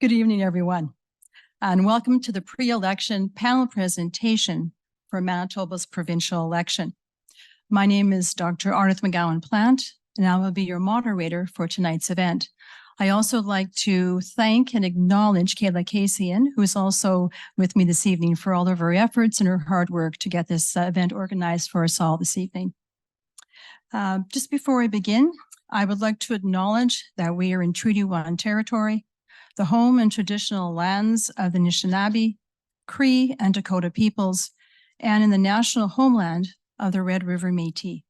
Good evening, everyone, and welcome to the pre-election panel presentation for Manitoba's provincial election. My name is Dr. Arnold McGowan-Plant, and I will be your moderator for tonight's event. I also like to thank and acknowledge Kayla Kasian, who is also with me this evening, for all of her efforts and her hard work to get this event organized for us all this evening. Just before I begin, I would like to acknowledge that we are in Treaty 1 territory, the home and traditional lands of the Anishinaabe, Cree, and Dakota peoples, and in the national homeland of the Red River Métis.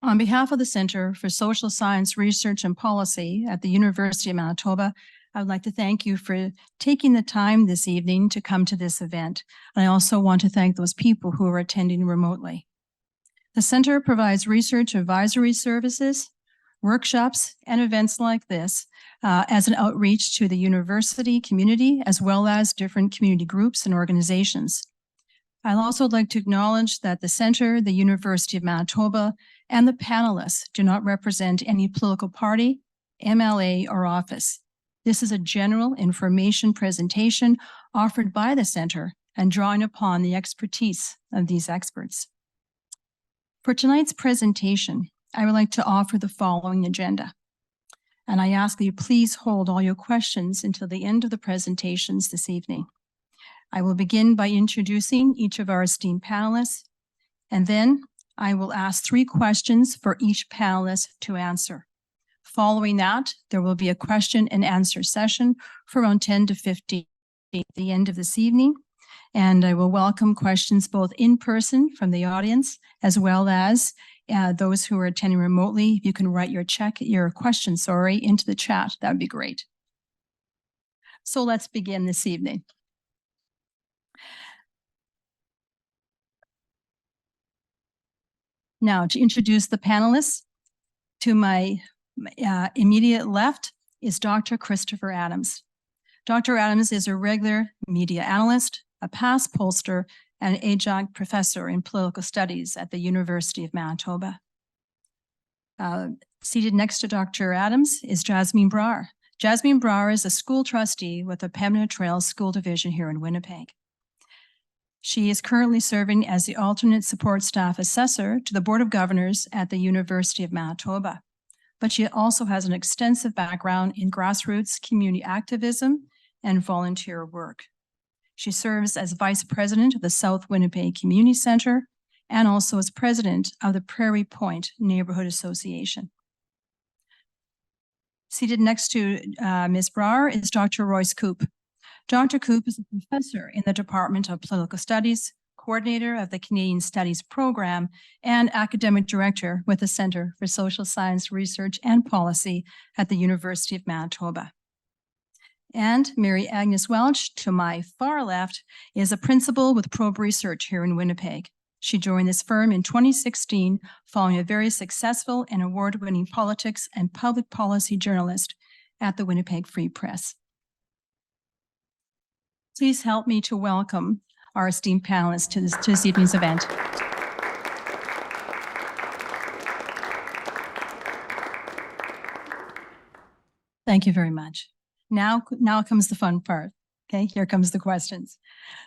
On behalf of the Centre for Social Science Research and Policy at the University of Manitoba, I would like to thank you for taking the time this evening to come to this event. And I also want to thank those people who are attending remotely. The Centre provides research advisory services, workshops, and events like this as an outreach to the university community, as well as different community groups and organizations. I'd also like to acknowledge that the Centre, the University of Manitoba, and the panelists do not represent any political party, MLA, or office. This is a general information presentation offered by the Centre and drawing upon the expertise of these experts. For tonight's presentation, I would like to offer the following agenda. And I ask that you please hold all your questions until the end of the presentations this evening. I will begin by introducing each of our esteemed panelists, and then I will ask 3 questions for each panelist to answer. Following that, there will be a question and answer session for around 10 to 15 at the end of this evening. And I will welcome questions both in person from the audience, as well as those who are attending remotely. If you can write your question, into the chat, that would be great. So let's begin this evening. Now, to introduce the panelists, to my immediate left is Dr. Christopher Adams. Dr. Adams is a regular media analyst, a past pollster, and an adjunct professor in political studies at the University of Manitoba. Seated next to Dr. Adams is Jasmine Brar. Jasmine Brar is a school trustee with the Pembina Trails School Division here in Winnipeg. She is currently serving as the Alternate Support Staff Assessor to the Board of Governors at the University of Manitoba. But she also has an extensive background in grassroots community activism and volunteer work. She serves as Vice President of the South Winnipeg Community Centre and also as President of the Prairie Pointe Neighborhood Association. Seated next to Ms. Brar is Dr. Royce Koop. Dr. Koop is a professor in the Department of Political Studies, coordinator of the Canadian Studies Program, and academic director with the Centre for Social Science Research and Policy at the University of Manitoba. And Mary Agnes Welch, to my far left, is a principal with Probe Research here in Winnipeg. She joined this firm in 2016 following a very successful and award-winning politics and public policy journalist at the Winnipeg Free Press. Please help me to welcome our esteemed panelists to this evening's event. Thank you very much. Now comes the fun part. Okay, here comes the questions.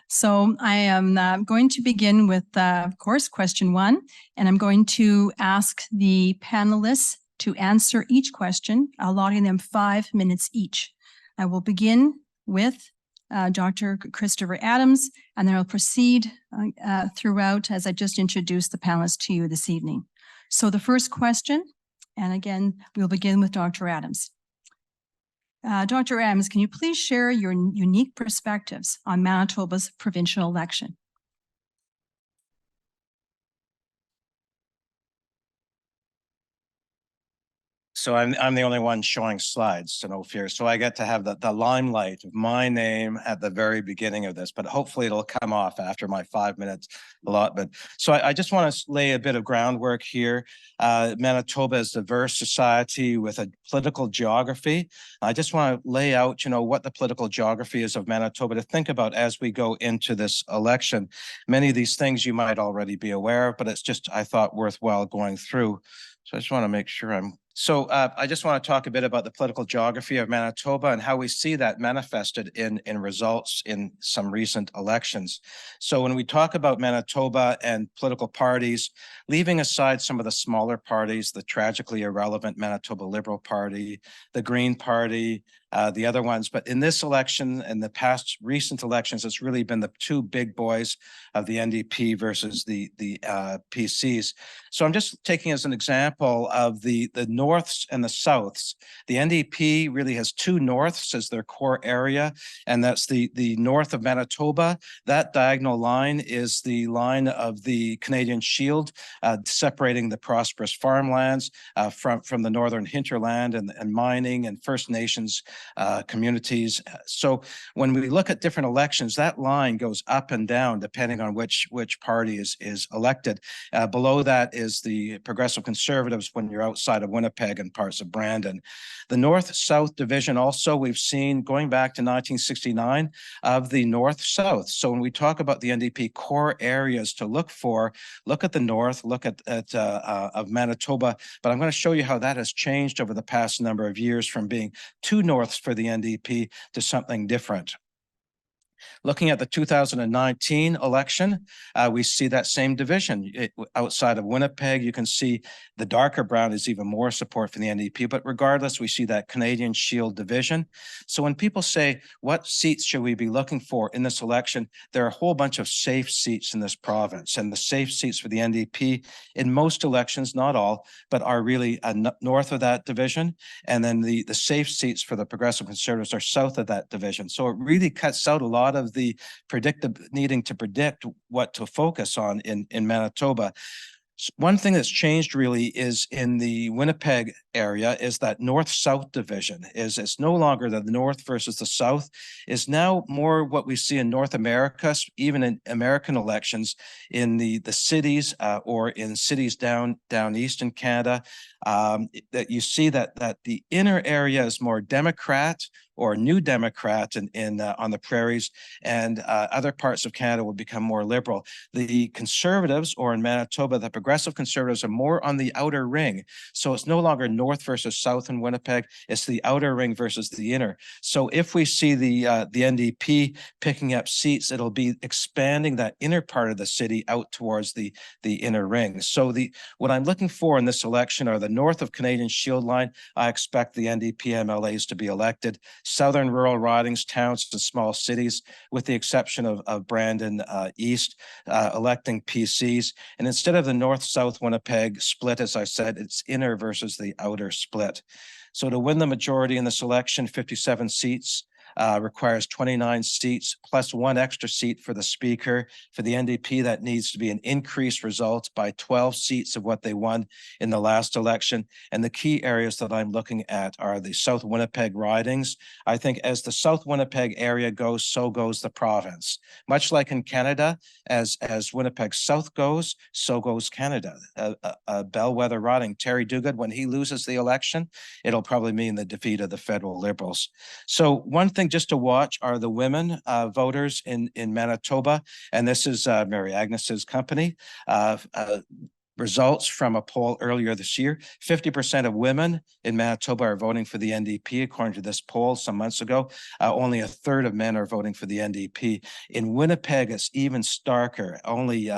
So I am going to begin with, of course, question 1, and I'm going to ask the panelists to answer each question, allotting them 5 minutes each. I will begin with Dr. Christopher Adams, and then I'll proceed throughout as I just introduced the panelists to you this evening. So the first question, and again, we'll begin with Dr. Adams. Dr. Adams, can you please share your unique perspectives on Manitoba's provincial election? So I'm the only one showing slides, so no fear. So I get to have the limelight of my name at the very beginning of this, but hopefully it'll come off after my 5 minutes allotment. So I just want to lay a bit of groundwork here. Manitoba is a diverse society with a political geography. I just want to lay out, what the political geography is of Manitoba to think about as we go into this election. Many of these things you might already be aware of, but it's just, I thought, worthwhile going through. So I just want to make sure I'm So I just want to talk a bit about the political geography of Manitoba and how we see that manifested in results in some recent elections. So when we talk about Manitoba and political parties, leaving aside some of the smaller parties, the tragically irrelevant Manitoba Liberal Party, the Green Party, the other ones, but in this election and the past recent elections, it's really been the two big boys of the NDP versus the PCs. So I'm just taking as an example of the Norths and the Souths. The NDP really has two Norths as their core area, and that's the north of Manitoba. That diagonal line is the line of the Canadian Shield, separating the prosperous farmlands from the northern hinterland and mining and First Nations communities. So when we look at different elections, that line goes up and down depending on which party is elected. Below that is the Progressive Conservatives when you're outside of Winnipeg and parts of Brandon. The North-South division also we've seen going back to 1969 of the North-South. So when we talk about the NDP core areas to look for, look at the North, look at of Manitoba, but I'm going to show you how that has changed over the past number of years from being two Norths for the NDP to something different. Looking at the 2019 election, we see that same division. Outside of Winnipeg, you can see the darker brown is even more support for the NDP, but regardless, we see that Canadian Shield division. So when people say, what seats should we be looking for in this election, there are a whole bunch of safe seats in this province, and the safe seats for the NDP in most elections, not all, but are really north of that division. And then the safe seats for the Progressive Conservatives are south of that division. So it really cuts out a lot of the needing to predict what to focus on in Manitoba. One thing that's changed really is in the Winnipeg area is that north-south division it's no longer the north versus the south, is now more what we see in North America, even in American elections in the cities or in cities down east in Canada, that you see that the inner area is more Democrat or New Democrat on the prairies, and other parts of Canada will become more liberal. The Conservatives, or in Manitoba, the Progressive Conservatives, are more on the outer ring. So it's no longer north versus south in Winnipeg, it's the outer ring versus the inner. So if we see the NDP picking up seats, it'll be expanding that inner part of the city out towards the inner ring. So what I'm looking for in this election are the north of Canadian Shield line. I expect the NDP MLAs to be elected. Southern rural ridings, towns and small cities, with the exception of Brandon East, electing PCs. And instead of the north-south Winnipeg split, as I said, it's inner versus the outer split. So to win the majority in this election, 57 seats, requires 29 seats plus one extra seat for the speaker. For the NDP, that needs to be an increased result by 12 seats of what they won in the last election. And the key areas that I'm looking at are the South Winnipeg ridings. I think as the South Winnipeg area goes, so goes the province. Much like in Canada, as Winnipeg South goes, so goes Canada. A bellwether riding, Terry Duguid, when he loses the election, it'll probably mean the defeat of the federal Liberals. So one thing just to watch are the women voters in Manitoba, and this is Mary Agnes's company. Results from a poll earlier this year, 50% of women in Manitoba are voting for the NDP, according to this poll some months ago. Only a third of men are voting for the NDP. In Winnipeg, it's even starker. Only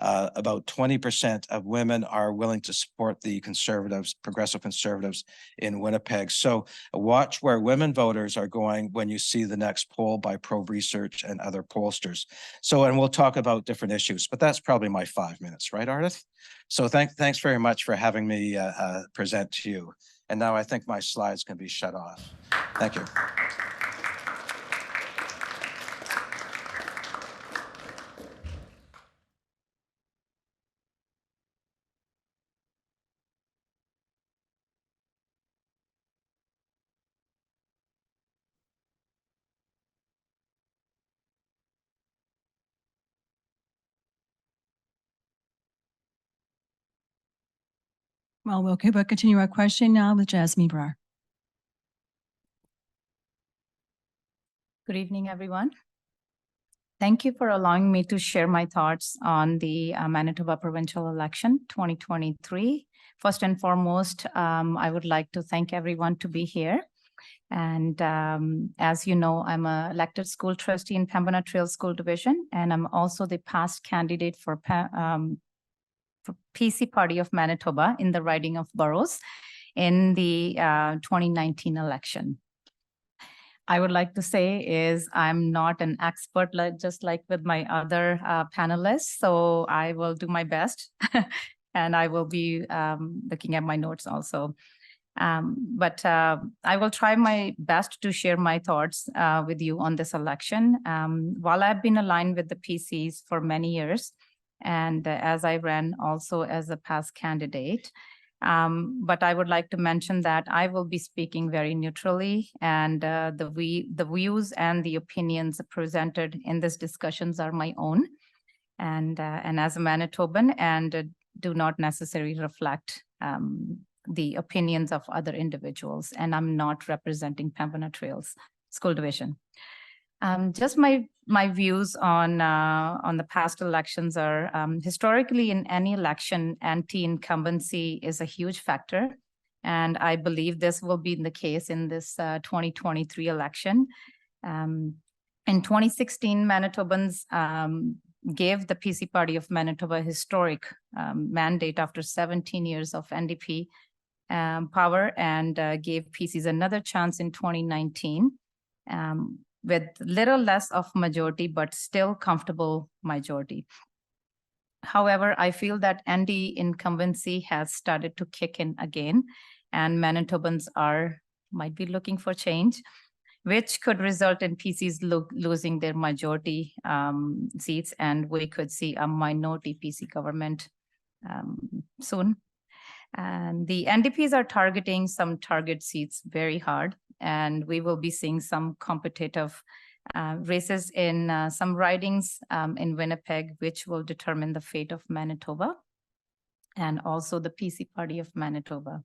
about 20% of women are willing to support the Conservatives, Progressive Conservatives in Winnipeg. So watch where women voters are going when you see the next poll by Probe Research and other pollsters. So, and we'll talk about different issues, but that's probably my 5 minutes, right, Ardith? So thanks very much for having me present to you. And now I think my slides can be shut off. Thank you. Well, we'll continue our question now with Jasmine Brar. Good evening, everyone. Thank you for allowing me to share my thoughts on the Manitoba provincial election 2023. First and foremost, I would like to thank everyone to be here. And as you know, I'm an elected school trustee in Pembina Trails School Division, and I'm also the past candidate for PC Party of Manitoba in the riding of Burrows in the 2019 election. I would like to say is I'm not an expert, just like with my other panelists, so I will do my best and I will be looking at my notes also. But I will try my best to share my thoughts with you on this election. While I've been aligned with the PCs for many years, and as I ran also as a past candidate, but I would like to mention that I will be speaking very neutrally, and the views and the opinions presented in these discussions are my own, and as a Manitoban, and do not necessarily reflect the opinions of other individuals. And I'm not representing Pembina Trails School Division. Just my views on the past elections are historically in any election, anti-incumbency is a huge factor. And I believe this will be the case in this 2023 election. In 2016, Manitobans gave the PC Party of Manitoba a historic mandate after 17 years of NDP power, and gave PCs another chance in 2019. With little less of majority, but still comfortable majority. However, I feel that anti-incumbency has started to kick in again, and Manitobans might be looking for change, which could result in PCs losing their majority seats, and we could see a minority PC government soon. And the NDPs are targeting some target seats very hard, and we will be seeing some competitive races in some ridings in Winnipeg, which will determine the fate of Manitoba and also the PC Party of Manitoba.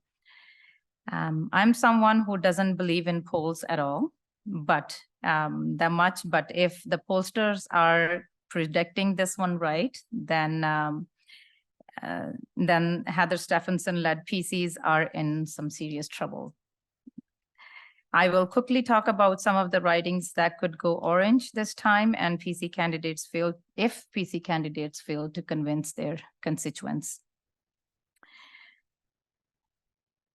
I'm someone who doesn't believe in polls at all, but but if the pollsters are predicting this one right, then Heather Stephenson-led PCs are in some serious trouble. I will quickly talk about some of the ridings that could go orange this time, and PC candidates failed to convince their constituents.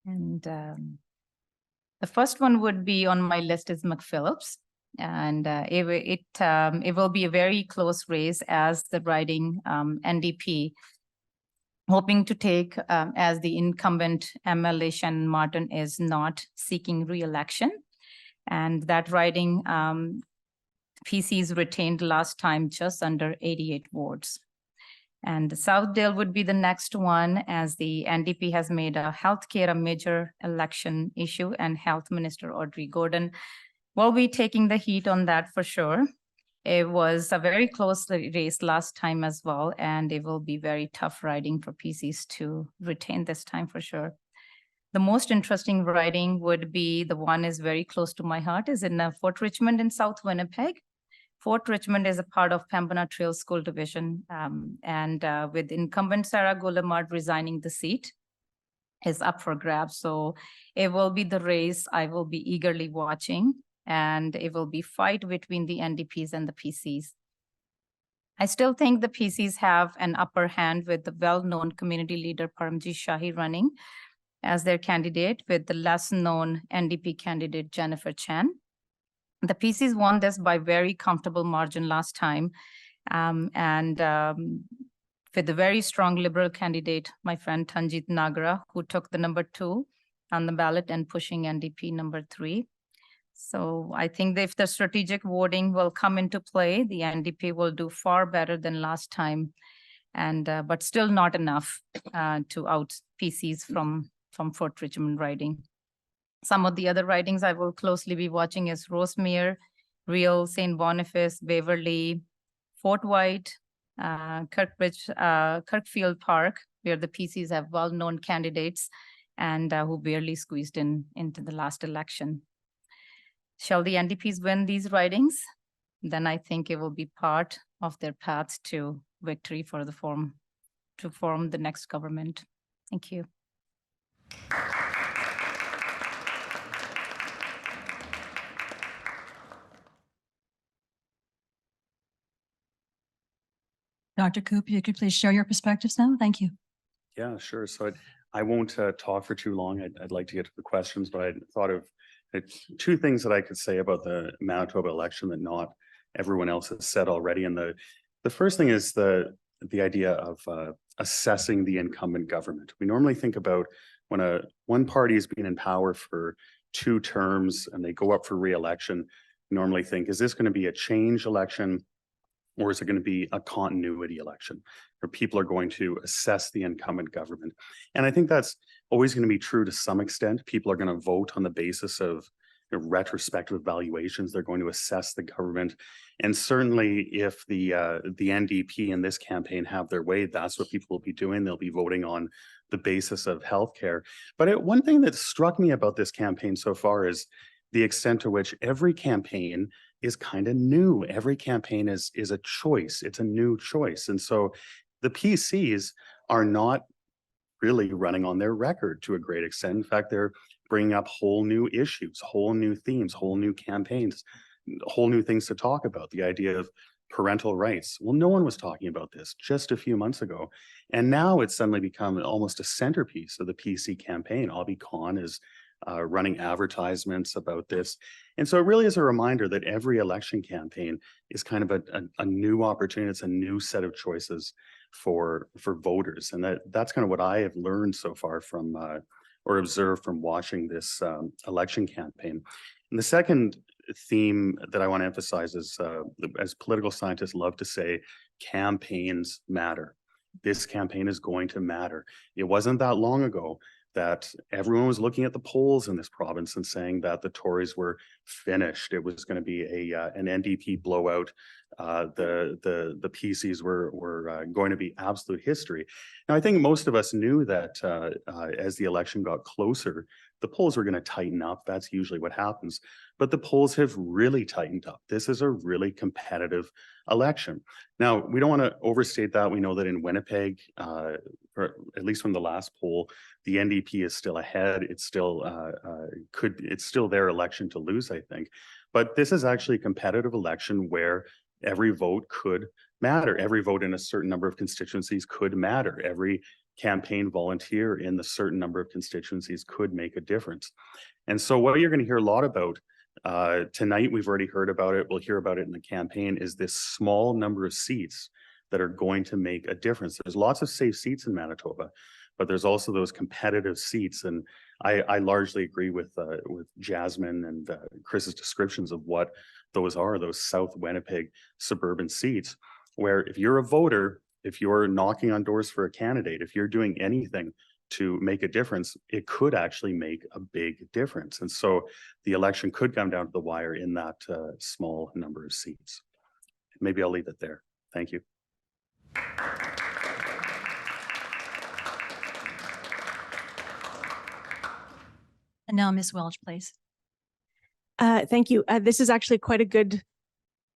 And the first one would be on my list is McPhillips, and it will be a very close race as the riding NDP hoping to take as the incumbent MLA Shannon Martin is not seeking re-election. And that riding PCs retained last time just under 88 votes. And Southdale would be the next one, as the NDP has made healthcare a major election issue, and Health Minister Audrey Gordon will be taking the heat on that for sure. It was a very close race last time as well, and it will be very tough riding for PCs to retain this time for sure. The most interesting riding would be the one is very close to my heart, is in Fort Richmond in South Winnipeg. Fort Richmond is a part of Pembina Trails School Division, and with incumbent Sarah Goulamard resigning the seat, is up for grabs. So it will be the race I will be eagerly watching, and it will be fight between the NDPs and the PCs. I still think the PCs have an upper hand with the well-known community leader Paramjit Shahi running as their candidate, with the less-known NDP candidate Jennifer Chan. The PCs won this by very comfortable margin last time, and with a very strong Liberal candidate, my friend Tanjit Nagra, who took the number 2 on the ballot and pushing NDP number 3. So I think that if the strategic voting will come into play, the NDP will do far better than last time, and but still not enough to out PCs from Fort Richmond riding. Some of the other ridings I will closely be watching is Rosemere, Real, St. Boniface, Waverly, Fort White, Kirkfield Park, where the PCs have well-known candidates and who barely squeezed into the last election. Shall the NDPs win these ridings? Then I think it will be part of their path to victory to form the next government. Thank you. Dr. Koop, you could please share your perspectives now. Thank you. Yeah, sure. So I won't talk for too long. I'd like to get to the questions, but I thought of two things that I could say about the Manitoba election that not everyone else has said already. And the first thing is the idea of assessing the incumbent government. We normally think about when one party has been in power for 2 terms and they go up for re-election, we normally think, is this going to be a change election or is it going to be a continuity election where people are going to assess the incumbent government? And I think that's always going to be true to some extent. People are going to vote on the basis of retrospective evaluations. They're going to assess the government. And certainly if the NDP in this campaign have their way, that's what people will be doing. They'll be voting on the basis of healthcare. But one thing that struck me about this campaign so far is the extent to which every campaign is kind of new. Every campaign is a choice. It's a new choice. And so the PCs are not really running on their record to a great extent. In fact, they're bringing up whole new issues, whole new themes, whole new campaigns, whole new things to talk about. The idea of parental rights. Well, no one was talking about this just a few months ago. And now it's suddenly become almost a centerpiece of the PC campaign. Abhi Khan is running advertisements about this. And so it really is a reminder that every election campaign is kind of a new opportunity. It's a new set of choices for voters. And that's kind of what I have learned so far from or observed from watching this election campaign. And the second theme that I want to emphasize is, as political scientists love to say, campaigns matter. This campaign is going to matter. It wasn't that long ago that everyone was looking at the polls in this province and saying that the Tories were finished. It was going to be an NDP blowout. The PCs were going to be absolute history. Now, I think most of us knew that as the election got closer, the polls were going to tighten up. That's usually what happens. But the polls have really tightened up. This is a really competitive election. Now, we don't want to overstate that. We know that in Winnipeg, or at least from the last poll, the NDP is still ahead. It's still it's still their election to lose, I think. But this is actually a competitive election where every vote could matter. Every vote in a certain number of constituencies could matter. Every campaign volunteer in the certain number of constituencies could make a difference. And so what you're going to hear a lot about tonight, we've already heard about it, we'll hear about it in the campaign, is this small number of seats that are going to make a difference. There's lots of safe seats in Manitoba, but there's also those competitive seats. And I largely agree with Jasmine and Chris's descriptions of what those are, those South Winnipeg suburban seats, where if you're a voter, if you're knocking on doors for a candidate, if you're doing anything to make a difference, it could actually make a big difference. And so the election could come down to the wire in that small number of seats. Maybe I'll leave it there. Thank you. And now Ms. Welch, please. Thank you. This is actually quite a good,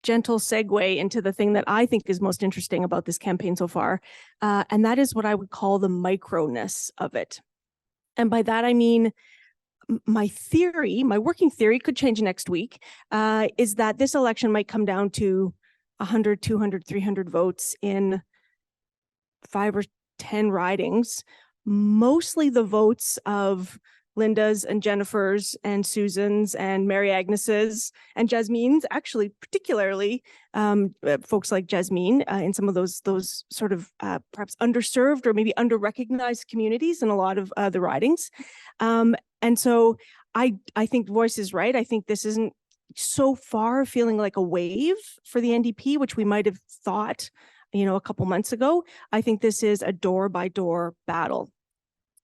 gentle segue into the thing that I think is most interesting about this campaign so far. And that is what I would call the microness of it. And by that, I mean, my theory, my working theory, could change next week, is that this election might come down to 100, 200, 300 votes in 5 or 10 ridings, mostly the votes of Linda's and Jennifer's and Susan's and Mary Agnes's and Jasmine's, actually particularly folks like Jasmine in some of those sort of perhaps underserved or maybe under-recognized communities in a lot of the ridings. And so I think Royce is right. I think this isn't so far feeling like a wave for the NDP, which we might have thought, a couple months ago. I think this is a door-by-door battle.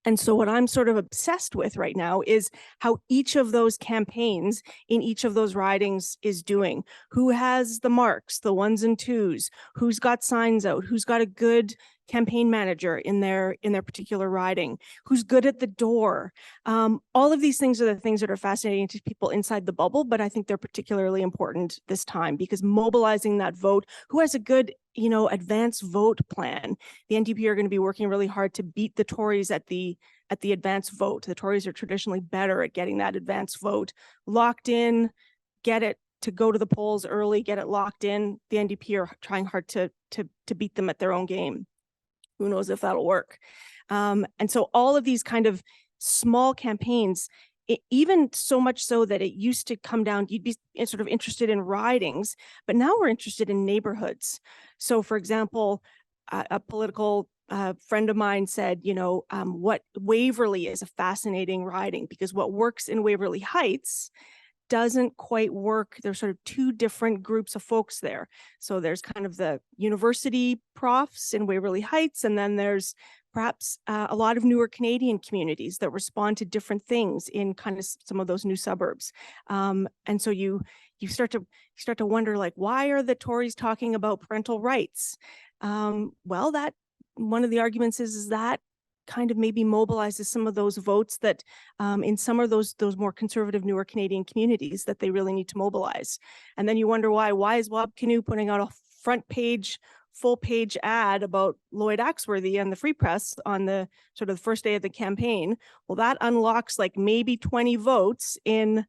And so what I'm sort of obsessed with right now is how each of those campaigns in each of those ridings is doing. Who has the marks, the 1s and 2s, who's got signs out, who's got a good campaign manager in their particular riding, who's good at the door. All of these things are the things that are fascinating to people inside the bubble, but I think they're particularly important this time because mobilizing that vote, who has a good advance vote plan. The NDP are going to be working really hard to beat the Tories at the advance vote. The Tories are traditionally better at getting that advance vote locked in, get it to go to the polls early, get it locked in. The NDP are trying hard to beat them at their own game. Who knows if that'll work? And so all of these kind of small campaigns, even so much so that it used to come down, you'd be sort of interested in ridings, but now we're interested in neighborhoods. So for example, a political friend of mine said, what Waverly is a fascinating riding, because what works in Waverly Heights doesn't quite work. There's sort of two different groups of folks there. So there's kind of the university profs in Waverly Heights, and then there's perhaps a lot of newer Canadian communities that respond to different things in kind of some of those new suburbs. And so you start to wonder, like, why are the Tories talking about parental rights? Well, that one of the arguments is that kind of maybe mobilizes some of those votes that in some of those more conservative newer Canadian communities that they really need to mobilize. And then you wonder why is Wabkanu putting out a front page, full page ad about Lloyd Axworthy and the Free Press on the sort of the first day of the campaign? Well, that unlocks like maybe 20 votes in,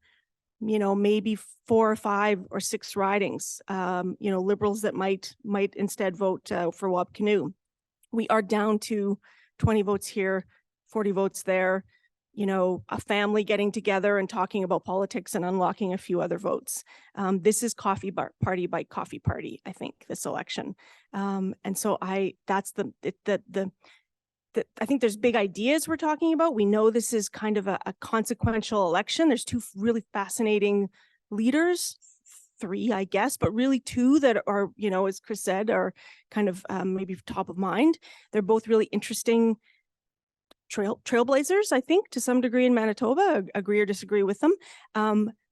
maybe 4 or 5 or 6 ridings, Liberals that might instead vote for Wabkanu. We are down to 20 votes here, 40 votes there, a family getting together and talking about politics and unlocking a few other votes. This is coffee party by coffee party, I think, this election. And so I think there's big ideas we're talking about. We know this is kind of a consequential election. There's 2 really fascinating leaders, 3, I guess, but really 2 that are, as Chris said, are kind of maybe top of mind. They're both really interesting trailblazers, I think, to some degree in Manitoba. Agree or disagree with them.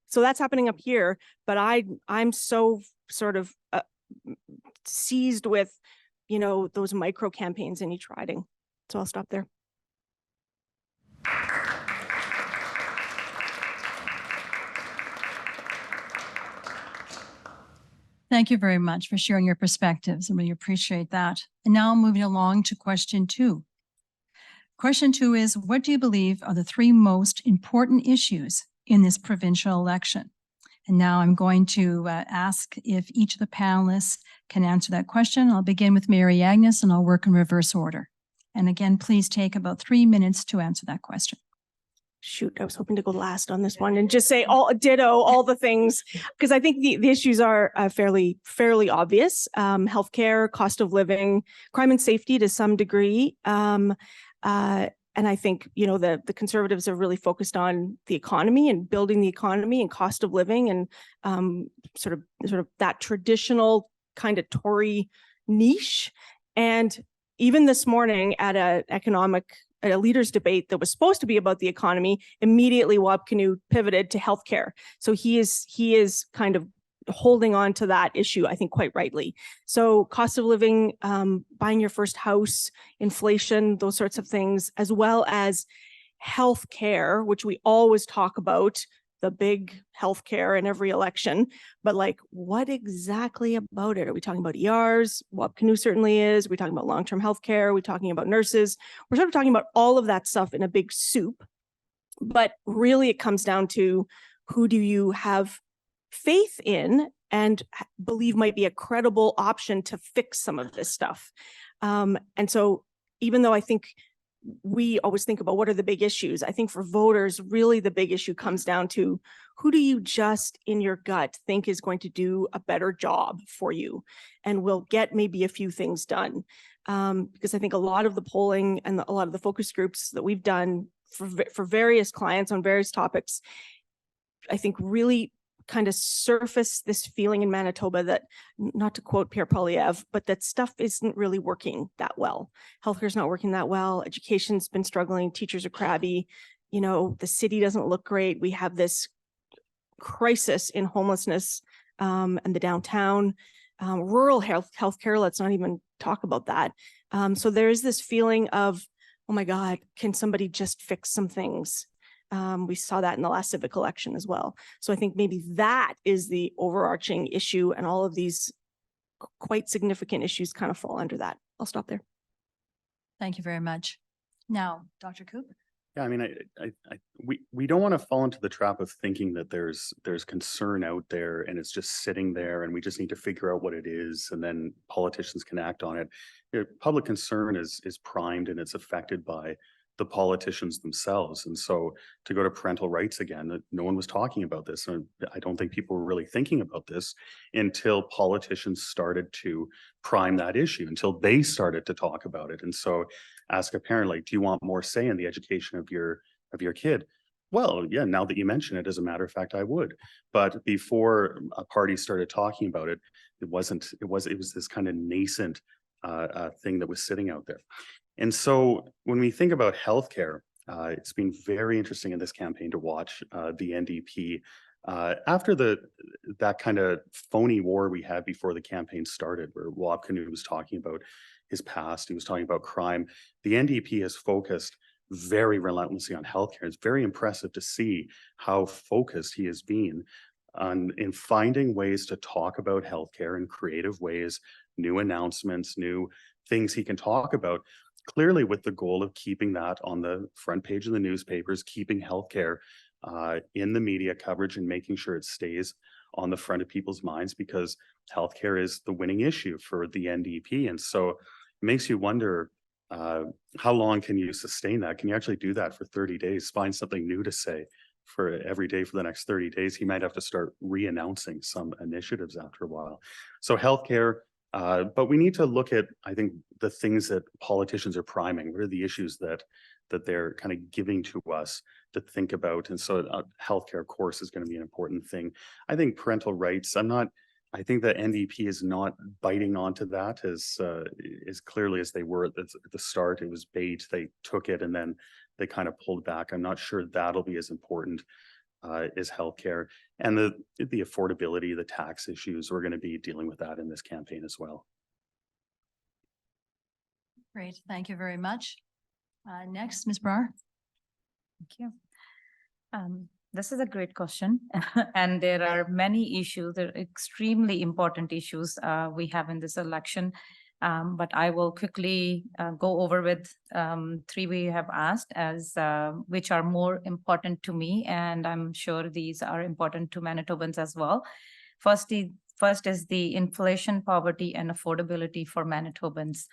So that's happening up here, but I'm so sort of seized with, those micro campaigns in each riding. So I'll stop there. Thank you very much for sharing your perspectives. I really appreciate that. And now moving along to question 2. Question 2 is, what do you believe are the 3 most important issues in this provincial election? And now I'm going to ask if each of the panelists can answer that question. I'll begin with Mary Agnes and I'll work in reverse order. And again, please take about 3 minutes to answer that question. Shoot, I was hoping to go last on this one and just say all the things, because I think the issues are fairly obvious. Healthcare, cost of living, crime and safety to some degree. And I think, the Conservatives are really focused on the economy and building the economy and cost of living and sort of that traditional kind of Tory niche. And even this morning at a leaders debate that was supposed to be about the economy, immediately Wabkanu pivoted to healthcare. So he is kind of holding on to that issue, I think, quite rightly. So cost of living, buying your first house, inflation, those sorts of things, as well as healthcare, which we always talk about, the big healthcare in every election. But like, what exactly about it? Are we talking about ERs? Wabkanu certainly is. Are we talking about long-term healthcare? Are we talking about nurses? We're sort of talking about all of that stuff in a big soup. But really, it comes down to who do you have faith in and believe might be a credible option to fix some of this stuff. And so even though I think we always think about what are the big issues, I think for voters, really the big issue comes down to who do you just in your gut think is going to do a better job for you and will get maybe a few things done. Because I think a lot of the polling and a lot of the focus groups that we've done for various clients on various topics, I think really kind of surface this feeling in Manitoba that, not to quote Pierre Poilievre, but that stuff isn't really working that well. Healthcare's not working that well. Education's been struggling. Teachers are crabby. The city doesn't look great. We have this crisis in homelessness and the downtown. Rural healthcare, let's not even talk about that. So there is this feeling of, oh my God, can somebody just fix some things? We saw that in the last civic election as well. So I think maybe that is the overarching issue, and all of these quite significant issues kind of fall under that. I'll stop there. Thank you very much. Now, Dr. Koop. Yeah, I mean, we don't want to fall into the trap of thinking that there's concern out there and it's just sitting there and we just need to figure out what it is and then politicians can act on it. Public concern is primed and it's affected by the politicians themselves. And so to go to parental rights again, that no one was talking about this. And I don't think people were really thinking about this until politicians started to prime that issue, until they started to talk about it. And so ask a parent, like, do you want more say in the education of your kid? Well, yeah, now that you mention it, as a matter of fact, I would. But before a party started talking about it, it was this kind of nascent thing that was sitting out there. And so when we think about healthcare, it's been very interesting in this campaign to watch the NDP. After that kind of phony war we had before the campaign started, where Wab Kinew was talking about his past, he was talking about crime, the NDP has focused very relentlessly on healthcare. It's very impressive to see how focused he has been in finding ways to talk about healthcare in creative ways, new announcements, new things he can talk about, clearly with the goal of keeping that on the front page of the newspapers, keeping healthcare in the media coverage and making sure it stays on the front of people's minds, because healthcare is the winning issue for the NDP. And so it makes you wonder, how long can you sustain that? Can you actually do that for 30 days? Find something new to say for every day for the next 30 days. He might have to start re-announcing some initiatives after a while. So healthcare, but we need to look at, I think, the things that politicians are priming. What are the issues that they're kind of giving to us to think about? And so healthcare, of course, is going to be an important thing. I think parental rights, I think the NDP is not biting onto that as clearly as they were at the start. It was bait, they took it and then they kind of pulled back. I'm not sure that'll be as important as healthcare. And the affordability, the tax issues, we're going to be dealing with that in this campaign as well. Great, thank you very much. Next, Ms. Brar. Thank you. This is a great question. And there are many issues, there are extremely important issues we have in this election. But I will quickly go over with three we have asked as which are more important to me. And I'm sure these are important to Manitobans as well. First is the inflation, poverty, and affordability for Manitobans.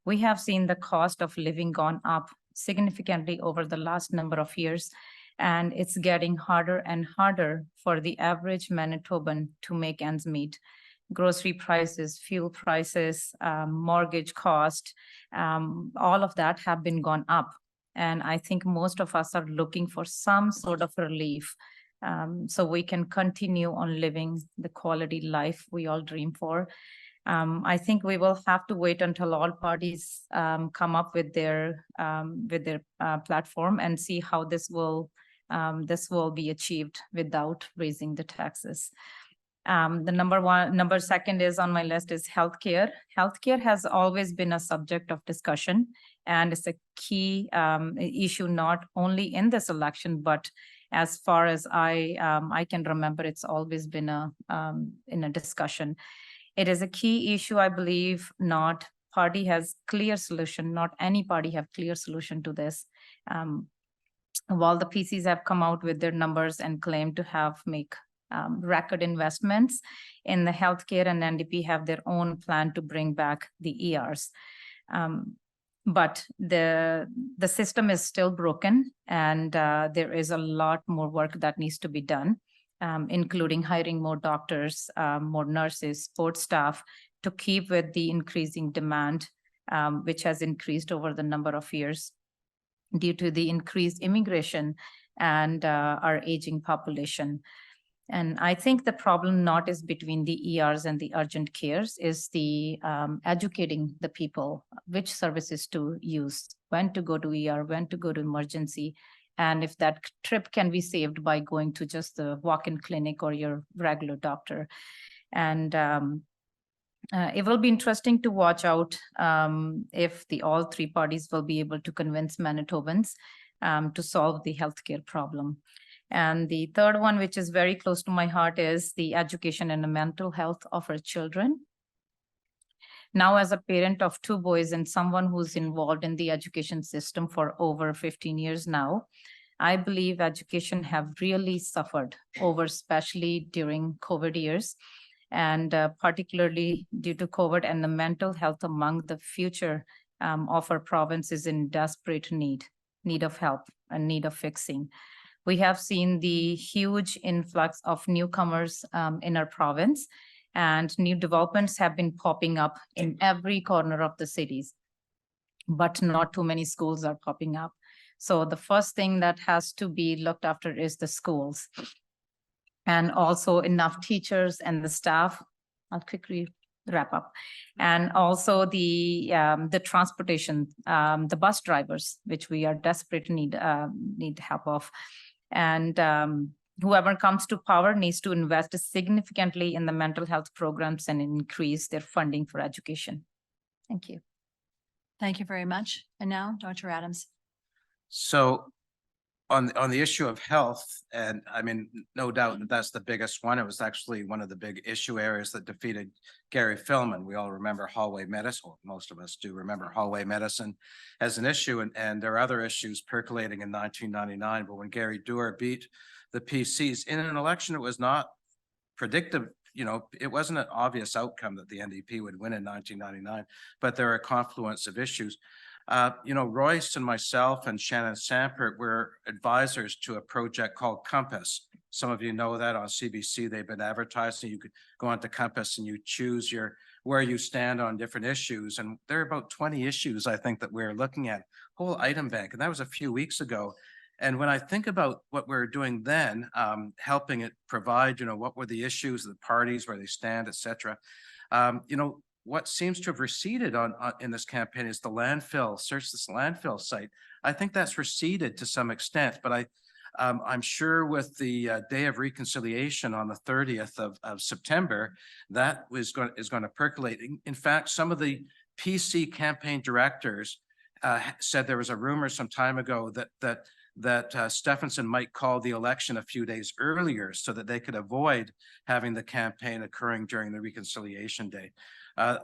We have seen the cost of living gone up significantly over the last number of years, and it's getting harder and harder for the average Manitoban to make ends meet. Grocery prices, fuel prices, mortgage cost, all of that have been gone up. And I think most of us are looking for some sort of relief so we can continue on living the quality life we all dream for. I think we will have to wait until all parties come up with their platform and see how this will be achieved without raising the taxes. The number second is on my list is healthcare. Healthcare has always been a subject of discussion, and it's a key issue not only in this election, but as far as I can remember, it's always been in a discussion. It is a key issue, I believe. Not party has clear solution. Not any party have clear solution to this. While the PCs have come out with their numbers and claim to make record investments in the healthcare, and NDP have their own plan to bring back the ERs. But the system is still broken, and there is a lot more work that needs to be done, including hiring more doctors, more nurses, support staff to keep with the increasing demand, which has increased over the number of years due to the increased immigration and our aging population. And I think the problem not is between the ERs and the urgent cares, is the educating the people which services to use, when to go to ER, when to go to emergency, and if that trip can be saved by going to just the walk-in clinic or your regular doctor. And it will be interesting to watch out if all three parties will be able to convince Manitobans to solve the healthcare problem. And the third one, which is very close to my heart, is the education and the mental health of our children. Now, as a parent of 2 boys and someone who's involved in the education system for over 15 years now, I believe education have really suffered over, especially during COVID years, and particularly due to COVID, and the mental health among the future of our province is in desperate need of help and need of fixing. We have seen the huge influx of newcomers in our province, and new developments have been popping up in every corner of the cities, but not too many schools are popping up. So the first thing that has to be looked after is the schools, and also enough teachers and the staff. I'll quickly wrap up. And also the transportation, the bus drivers, which we are desperate need help of. And whoever comes to power needs to invest significantly in the mental health programs and increase their funding for education. Thank you. Thank you very much. And now, Dr. Adams. So on the issue of health, and I mean, no doubt that that's the biggest one. It was actually one of the big issue areas that defeated Gary Filmon. We all remember hallway medicine, or most of us do remember hallway medicine as an issue, and there are other issues percolating in 1999. But when Gary Doer beat the PCs in an election, it was not predictive. You know, it wasn't an obvious outcome that the NDP would win in 1999, but there are a confluence of issues. You know, Royce and myself and Shannon Sampert were advisors to a project called Compass. Some of you know that on CBC, they've been advertising. You could go onto Compass and you choose where you stand on different issues. And there are about 20 issues, I think, that we're looking at, whole item bank. And that was a few weeks ago. And when I think about what we're doing then, helping it provide, you know, what were the issues, the parties, where they stand, et cetera, you know, what seems to have receded in this campaign is the landfill, search this landfill site. I think that's receded to some extent, but I'm sure with the Day of Reconciliation on the 30th of September, that is going to percolate. In fact, some of the PC campaign directors said there was a rumor some time ago that Stephenson might call the election a few days earlier so that they could avoid having the campaign occurring during the Reconciliation Day.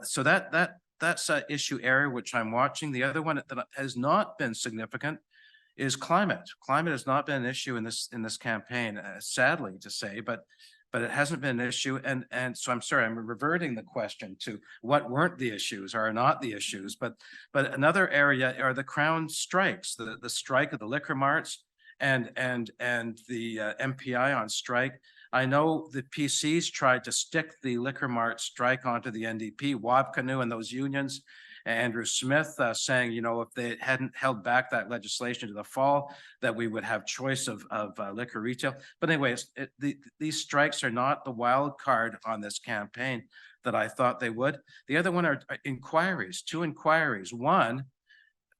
So that's an issue area which I'm watching. The other one that has not been significant is climate. Climate has not been an issue in this campaign, sadly to say, but it hasn't been an issue. And so I'm sorry, I'm reverting the question to what weren't the issues or are not the issues. But another area are the Crown strikes, the strike of the liquor marts and the MPI on strike. I know the PCs tried to stick the liquor mart strike onto the NDP, Wabkanu and those unions, Andrew Smith saying, you know, if they hadn't held back that legislation to the fall, that we would have choice of liquor retail. But anyways, these strikes are not the wild card on this campaign that I thought they would. The other one are inquiries, 2 inquiries. One,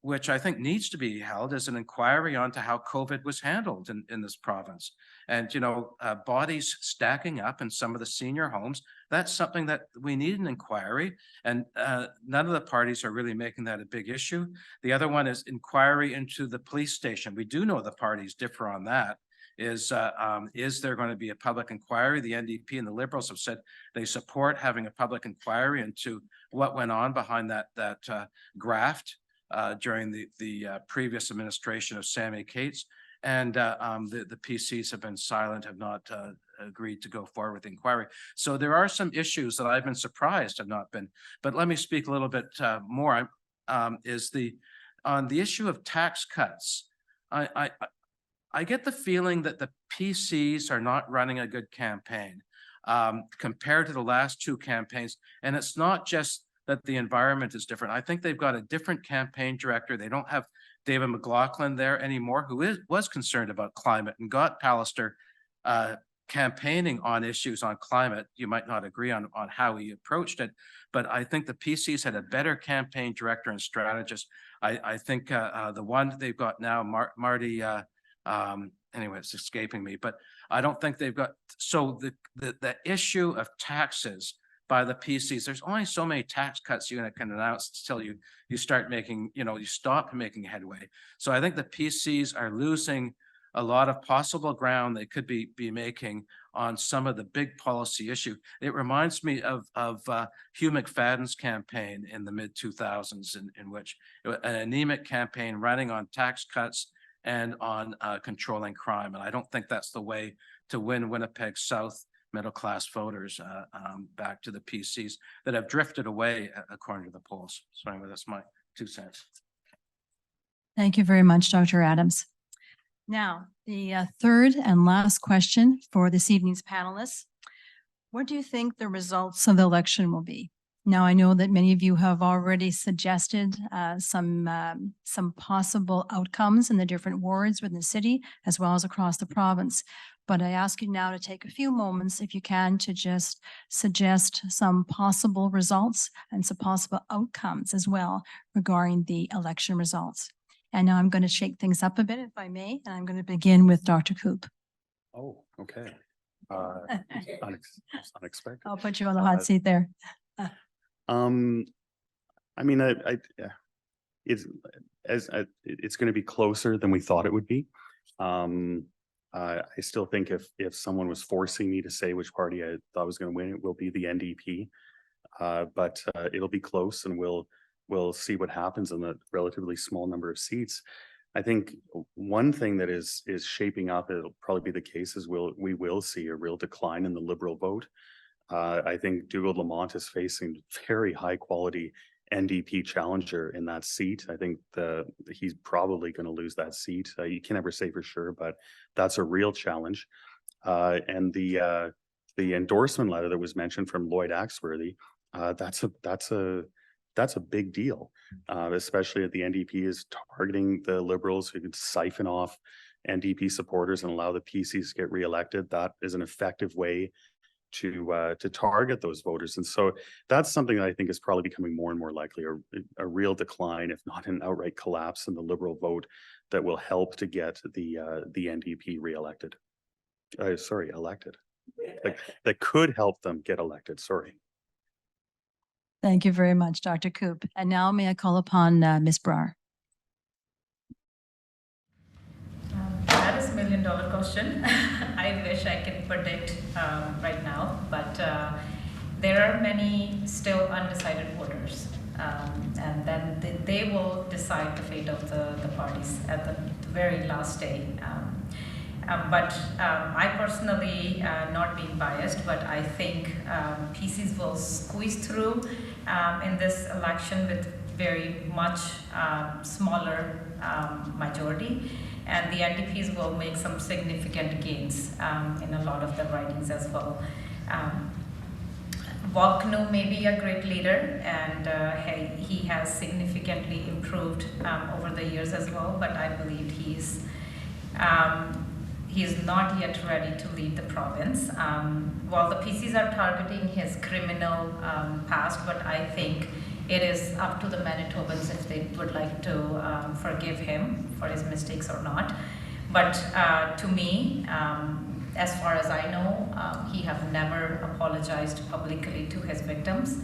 which I think needs to be held, as an inquiry onto how COVID was handled in this province. And, you know, bodies stacking up in some of the senior homes, that's something that we need an inquiry. And none of the parties are really making that a big issue. The other one is inquiry into the police station. We do know the parties differ on that. Is there going to be a public inquiry? The NDP and the Liberals have said they support having a public inquiry into what went on behind that graft during the previous administration of Sammy Cates, and the PCs have been silent, have not agreed to go forward with the inquiry. So there are some issues that I've been surprised have not been. But let me speak a little bit more. On the issue of tax cuts, I get the feeling that the PCs are not running a good campaign compared to the last 2 campaigns, and it's not just that the environment is different. I think they've got a different campaign director. They don't have David McLaughlin there anymore, who was concerned about climate and got Pollster campaigning on issues on climate. You might not agree on how he approached it, but I think the PCs had a better campaign director and strategist. I think the one they've got now, Marty, anyway, it's escaping me, but I don't think they've got, so the issue of taxes by the PCs, there's only so many tax cuts you can announce until you start making, you know, you stop making headway. So I think the PCs are losing a lot of possible ground they could be making on some of the big policy issue. It reminds me of Hugh McFadden's campaign in the mid-2000s, in which an anemic campaign running on tax cuts and on controlling crime. And I don't think that's the way to win Winnipeg South middle-class voters back to the PCs that have drifted away according to the polls. So anyway, that's my 2 cents. Thank you very much, Dr. Adams. Now, the third and last question for this evening's panelists. What do you think the results of the election will be? Now, I know that many of you have already suggested some possible outcomes in the different wards within the city, as well as across the province. But I ask you now to take a few moments, if you can, to just suggest some possible results and some possible outcomes as well regarding the election results. And now I'm going to shake things up a bit, if I may, and I'm going to begin with Dr. Koop. Oh, okay. Unexpected. I'll put you on the hot seat there. I mean, it's going to be closer than we thought it would be. I still think if someone was forcing me to say which party I thought was going to win, it will be the NDP. But it'll be close, and we'll see what happens in the relatively small number of seats. I think one thing that is shaping up, it'll probably be the case, is we will see a real decline in the Liberal vote. I think Dougald Lamont is facing very high quality NDP challenger in that seat. I think he's probably going to lose that seat. You can never say for sure, but that's a real challenge. And the endorsement letter that was mentioned from Lloyd Axworthy, that's a big deal, especially if the NDP is targeting the Liberals who could siphon off NDP supporters and allow the PCs to get reelected. That is an effective way to target those voters. And so that's something that I think is probably becoming more and more likely, a real decline, if not an outright collapse in the Liberal vote, that will help to get the NDP reelected. Elected. That could help them get elected. Sorry. Thank you very much, Dr. Koop. And now may I call upon Ms. Brar. That is $1 million question. I wish I could predict right now, but there are many still undecided voters, and then they will decide the fate of the parties at the very last day. But I personally, not being biased, but I think PCs will squeeze through in this election with very much smaller majority, and the NDPs will make some significant gains in a lot of the ridings as well. Walkno may be a great leader, and he has significantly improved over the years as well, but I believe he is not yet ready to lead the province. While the PCs are targeting his criminal past, but I think it is up to the Manitobans if they would like to forgive him for his mistakes or not. But to me, as far as I know, he have never apologized publicly to his victims,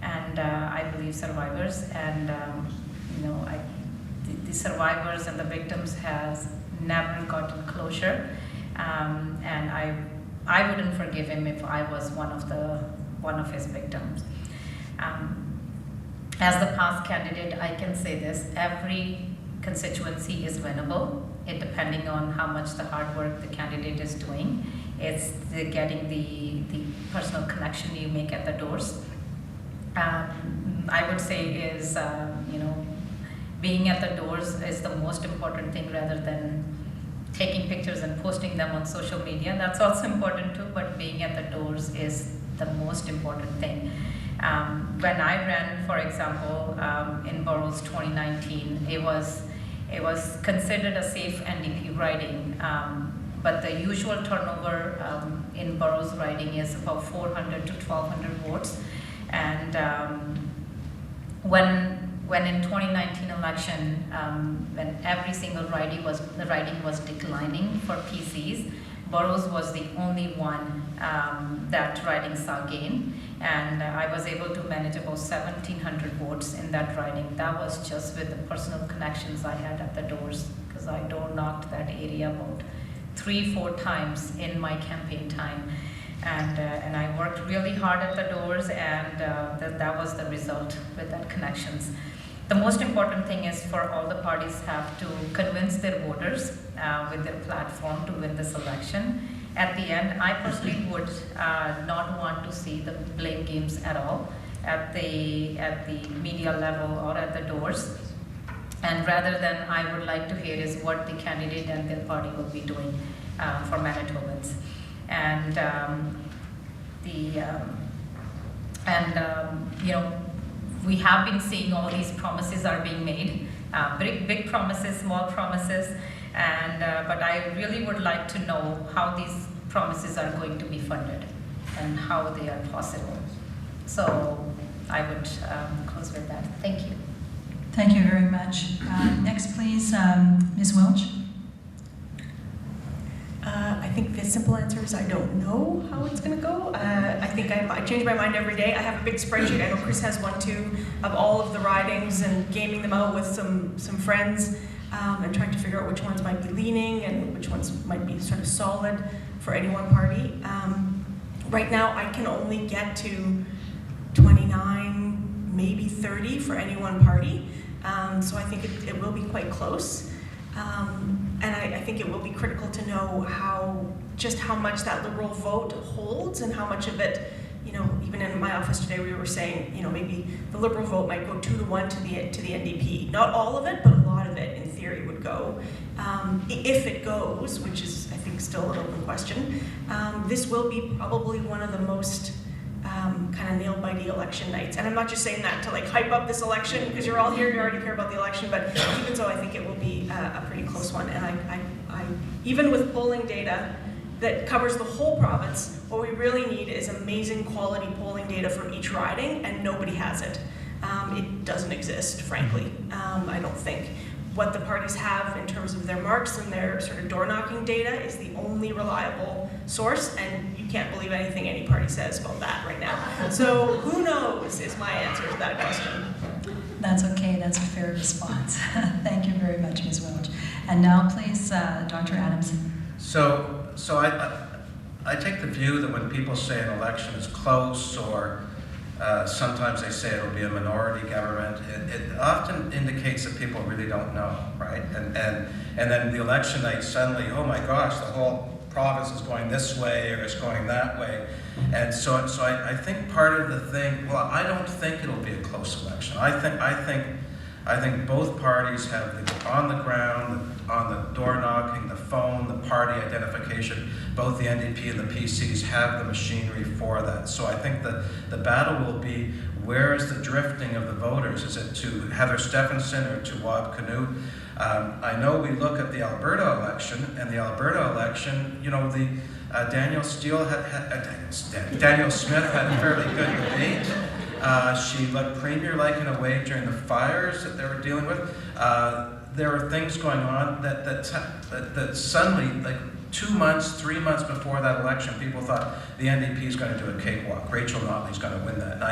and I believe survivors, and the survivors and the victims has never gotten closure, and I wouldn't forgive him if I was one of his victims. As the past candidate, I can say this: every constituency is winnable. It depending on how much the hard work the candidate is doing. It's getting the personal connection you make at the doors. I would say is being at the doors is the most important thing, rather than taking pictures and posting them on social media. That's also important too, but being at the doors is the most important thing. When I ran, for example, in Boroughs 2019, it was considered a safe NDP riding, but the usual turnover in Boroughs riding is about 400 to 1,200 votes, and when in 2019 election, when every single riding was declining for PCs, Boroughs was the only one that riding saw gain, and I was able to manage about 1,700 votes in that riding. That was just with the personal connections I had at the doors, because because I door knocked that area about 3-4 times in my campaign time. And I worked really hard at the doors, and that was the result with that connections. The most important thing is for all the parties have to convince their voters with their platform to win this election. At the end, I personally would not want to see the blame games at all at the media level or at the doors. And rather than, I would like to hear is what the candidate and their party will be doing for Manitobans. And you know, we have been seeing all these promises are being made, big promises, small promises, and but I really would like to know how these promises are going to be funded and how they are possible. So I would close with that. Thank you. Thank you very much. Next, please, Ms. Welch. I think the simple answer is I don't know how it's going to go. I think I change my mind every day. I have a big spreadsheet. I know Chris has one too, of all of the ridings and gaming them out with some friends and trying to figure out which ones might be leaning and which ones might be sort of solid for any one party. Right now, I can only get to 29, maybe 30 for any one party. So I think it will be quite close. And I think it will be critical to know just how much that Liberal vote holds and how much of it, you know, even in my office today we were saying, you know, maybe the Liberal vote might go 2-1 to the NDP. Not all of it, but a lot of it in theory would go. If it goes, which is I think still an open question, this will be probably one of the most kind of nail-bitey election nights. And I'm not just saying that to like hype up this election because you're all here, you already care about the election, but even so, I think it will be a pretty close one. And I even with polling data that covers the whole province, what we really need is amazing quality polling data from each riding, and nobody has it. It doesn't exist, frankly, I don't think. What the parties have in terms of their marks and their sort of door-knocking data is the only reliable source, and you can't believe anything any party says about that right now. So who knows is my answer to that question. That's okay, that's a fair response. Thank you very much, Ms. Welch. And now please, Dr. Adamson. So I take the view that when people say an election is close, or sometimes they say it'll be a minority government, it often indicates that people really don't know, right? And then the election night suddenly, oh my gosh, the whole province is going this way or it's going that way. And so I think part of the thing, well, I don't think it'll be a close election. I think both parties have the on the ground, on the door knocking, the phone, the party identification. Both the NDP and the PCs have the machinery for that. So I think that the battle will be, where is the drifting of the voters? Is it to Heather Stephenson or to Wab Canute? I know we look at the Alberta election, and the Alberta election, you know, the Daniel Smith had a fairly good debate. She looked premier-like in a way during the fires that they were dealing with. There were things going on that suddenly, like 2 months, 3 months before that election, people thought the NDP is going to do a cakewalk. Rachel Notley's going to win that. And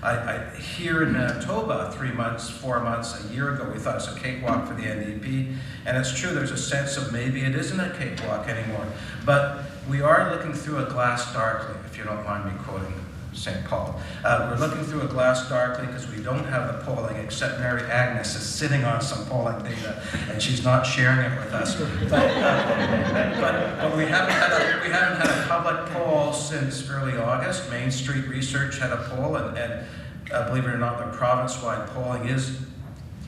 I here in Manitoba, 3 months, 4 months, a year ago, we thought it was a cakewalk for the NDP. And it's true, there's a sense of maybe it isn't a cakewalk anymore. But we are looking through a glass darkly, if you don't mind me quoting St. Paul. We're looking through a glass darkly because we don't have the polling, except Mary Agnes is sitting on some polling data and she's not sharing it with us. But we haven't had a public poll since early August. Main Street Research had a poll, and believe it or not, the province-wide polling is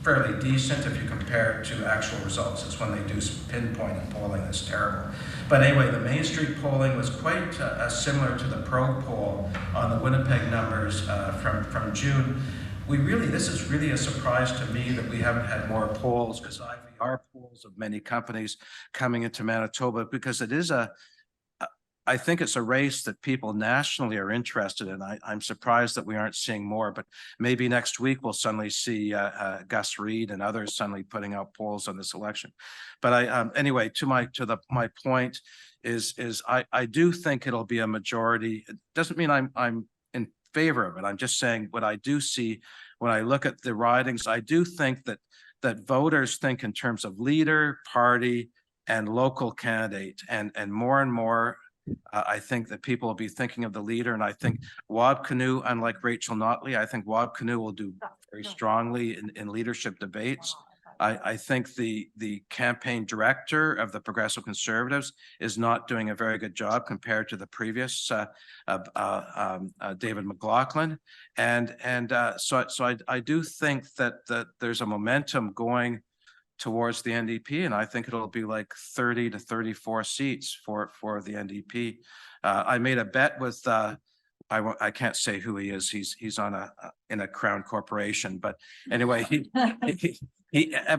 fairly decent if you compare it to actual results. It's when they do pinpoint and polling that's terrible. But anyway, the Main Street polling was quite similar to the Probe poll on the Winnipeg numbers from June. This is really a surprise to me that we haven't had more polls, because IVR polls of many companies coming into Manitoba, because it is I think it's a race that people nationally are interested in. I'm surprised that we aren't seeing more, but maybe next week we'll suddenly see Gus Reid and others suddenly putting out polls on this election. But anyway, to my point is I do think it'll be a majority. It doesn't mean I'm in favor of it. I'm just saying what I do see when I look at the ridings. I do think that that voters think in terms of leader, party, and local candidate, and more, I think that people will be thinking of the leader, and I think Wab Kinew, unlike Rachel Notley, I think Wab Kinew will do very strongly in leadership debates. I think the campaign director of the Progressive Conservatives is not doing a very good job compared to the previous David McLaughlin, and so I do think that there's a momentum going towards the NDP, and I think it'll be like 30 to 34 seats for the NDP. I made a bet with I can't say who he is. He's on in a Crown corporation, but anyway,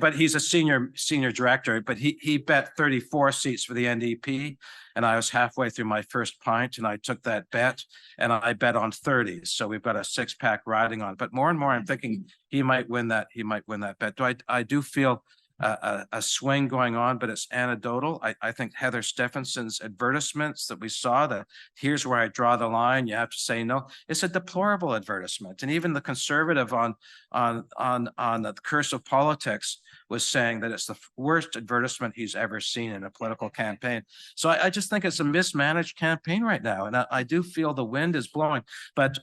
but he's a senior director. But he bet 34 seats for the NDP, and I was halfway through my first pint, and I took that bet, and I bet on 30. So we've got a 6-pack riding on. But more and more, I'm thinking he might win that. He might win that bet. I do feel a swing going on, but it's anecdotal. I think Heather Stephenson's advertisements that we saw, that here's where I draw the line, you have to say no, it's a deplorable advertisement. And even the Conservative on the Curse of Politics was saying that it's the worst advertisement he's ever seen in a political campaign. So I just think it's a mismanaged campaign right now. And I do feel the wind is blowing, but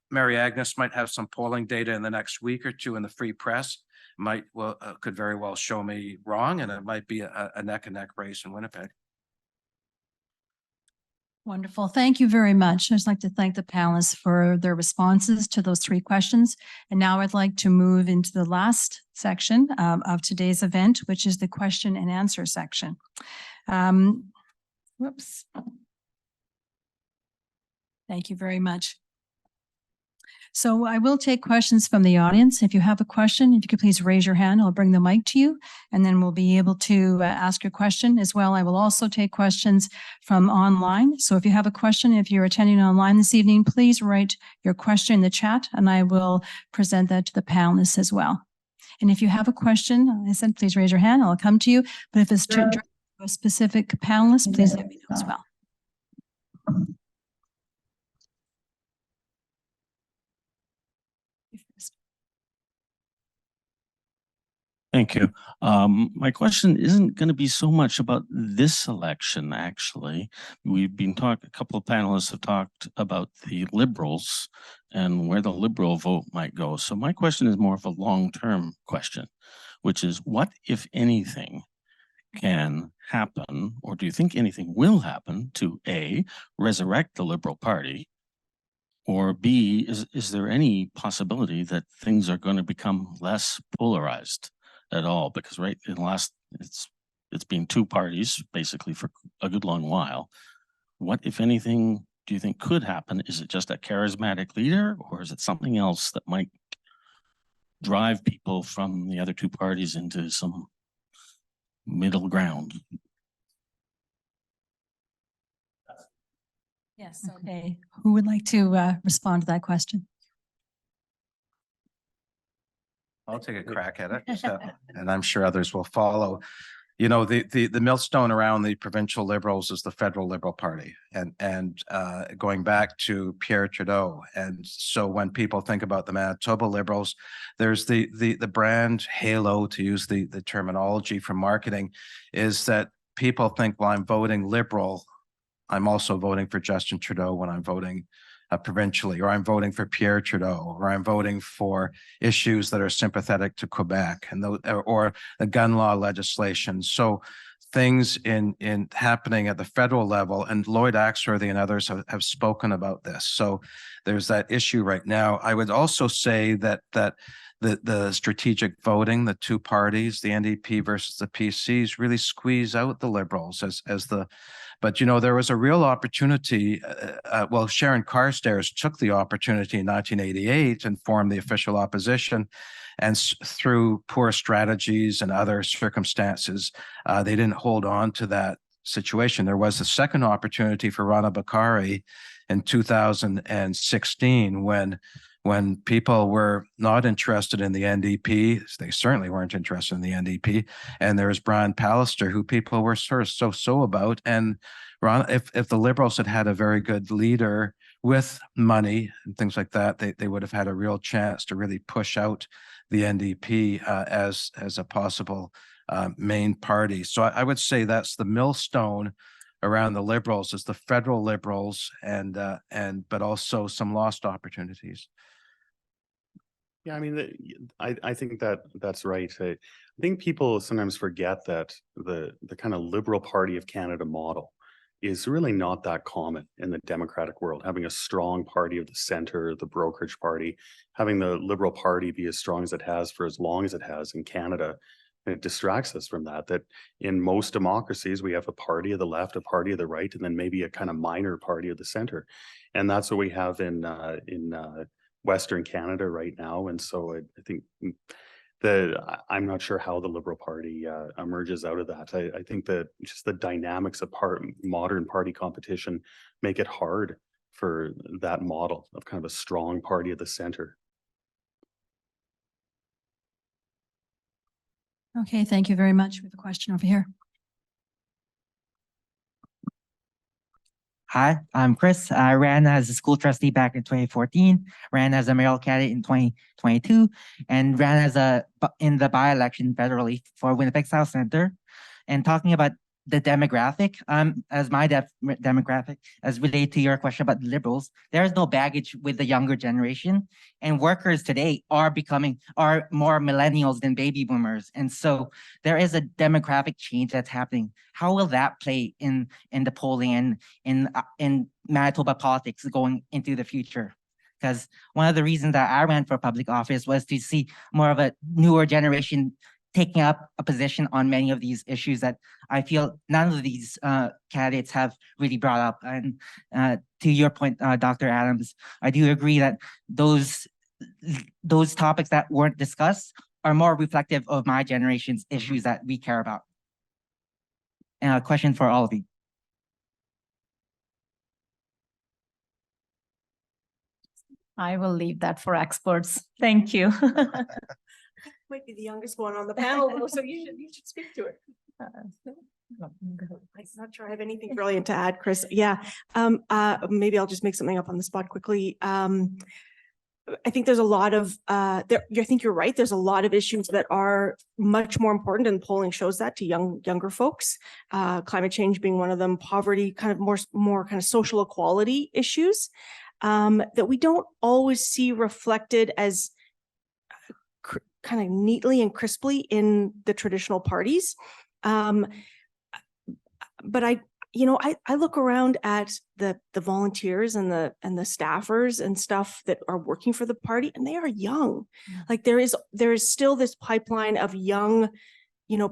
Mary Agnes might have some polling data in the next week or two in the Free Press. Could very well show me wrong, and it might be a neck and neck race in Winnipeg. Wonderful. Thank you very much. I'd just like to thank the panelists for their responses to those 3 questions. And now I'd like to move into the last section of today's event, which is the question and answer section. Whoops. Thank you very much. So I will take questions from the audience. If you have a question, if you could please raise your hand, I'll bring the mic to you, and then we'll be able to ask your question as well. I will also take questions from online. So if you have a question, if you're attending online this evening, please write your question in the chat, and I will present that to the panelists as well. And if you have a question, I said, please raise your hand, I'll come to you. But if it's to a specific panelist, please let me know as well. Thank you. My question isn't going to be so much about this election, actually. We've been talking, a couple of panelists have talked about the Liberals and where the Liberal vote might go. So my question is more of a long-term question, which is what, if anything, can happen, or do you think anything will happen to A, resurrect the Liberal Party, or B, is there any possibility that things are going to become less polarized at all? Because right in the last, it's been 2 parties basically for a good long while. What, if anything, do you think could happen? Is it just a charismatic leader, or is it something else that might drive people from the other 2 parties into some middle ground? Yes, okay. Who would like to respond to that question? I'll take a crack at it, and I'm sure others will follow. You know, the millstone around the provincial Liberals is the federal Liberal Party, and going back to Pierre Trudeau. And so when people think about the Manitoba Liberals, there's the brand halo, to use the terminology from marketing, is that people think, well, I'm voting Liberal, I'm also voting for Justin Trudeau when I'm voting provincially, or I'm voting for Pierre Trudeau, or I'm voting for issues that are sympathetic to Quebec, and or the gun law legislation. So things in happening at the federal level, and Lloyd Axworthy and others have spoken about this. So there's that issue right now. I would also say that the strategic voting, the 2 parties, the NDP versus the PCs, really squeeze out the Liberals but you know, there was a real opportunity. Well, Sharon Carstairs took the opportunity in 1988 and formed the official opposition, and through poor strategies and other circumstances, they didn't hold on to that situation. There was a second opportunity for Rana Bakari in 2016 when people were not interested in the NDP. They certainly weren't interested in the NDP. And there was Brian Pallister, who people were sort of so about. And Ron, if the Liberals had had a very good leader with money and things like that, they would have had a real chance to really push out the NDP as a possible main party. So I would say that's the millstone around the Liberals, is the federal Liberals, and but also some lost opportunities. Yeah, I mean, I think that's right. I think people sometimes forget that the kind of Liberal Party of Canada model is really not that common in the democratic world. Having a strong party of the center, the brokerage party, having the Liberal Party be as strong as it has for as long as it has in Canada, it distracts us from that in most democracies, we have a party of the left, a party of the right, and then maybe a kind of minor party of the center. And that's what we have in Western Canada right now. And so I think I'm not sure how the Liberal Party emerges out of that. I think that just the dynamics of modern party competition make it hard for that model of kind of a strong party at the center. Okay, thank you very much. We have a question over here. Hi, I'm Chris. I ran as a school trustee back in 2014, ran as a mayoral candidate in 2022, and ran in the by-election federally for Winnipeg South Centre. And talking about the demographic, as my demographic, as related to your question about the Liberals, there is no baggage with the younger generation, and workers today are more millennials than baby boomers, and so there is a demographic change that's happening. How will that play in the polling and in Manitoba politics going into the future? Because one of the reasons that I ran for public office was to see more of a newer generation taking up a position on many of these issues that I feel none of these candidates have really brought up. And to your point, Dr. Adams, I do agree that those topics that weren't discussed are more reflective of my generation's issues that we care about. And a question for all of you. I will leave that for experts. Thank you. Might be the youngest one on the panel, though, so you should speak to it. I'm not sure I have anything brilliant to add, Chris. Yeah, maybe I'll just make something up on the spot quickly. I think there's a lot of I think you're right. There's a lot of issues that are much more important, and polling shows that to younger folks. Climate change being one of them, poverty, kind of more kind of social equality issues that we don't always see reflected as kind of neatly and crisply in the traditional parties. But I look around at the volunteers and the staffers and stuff that are working for the party, and they are young. Like there is still this pipeline of young,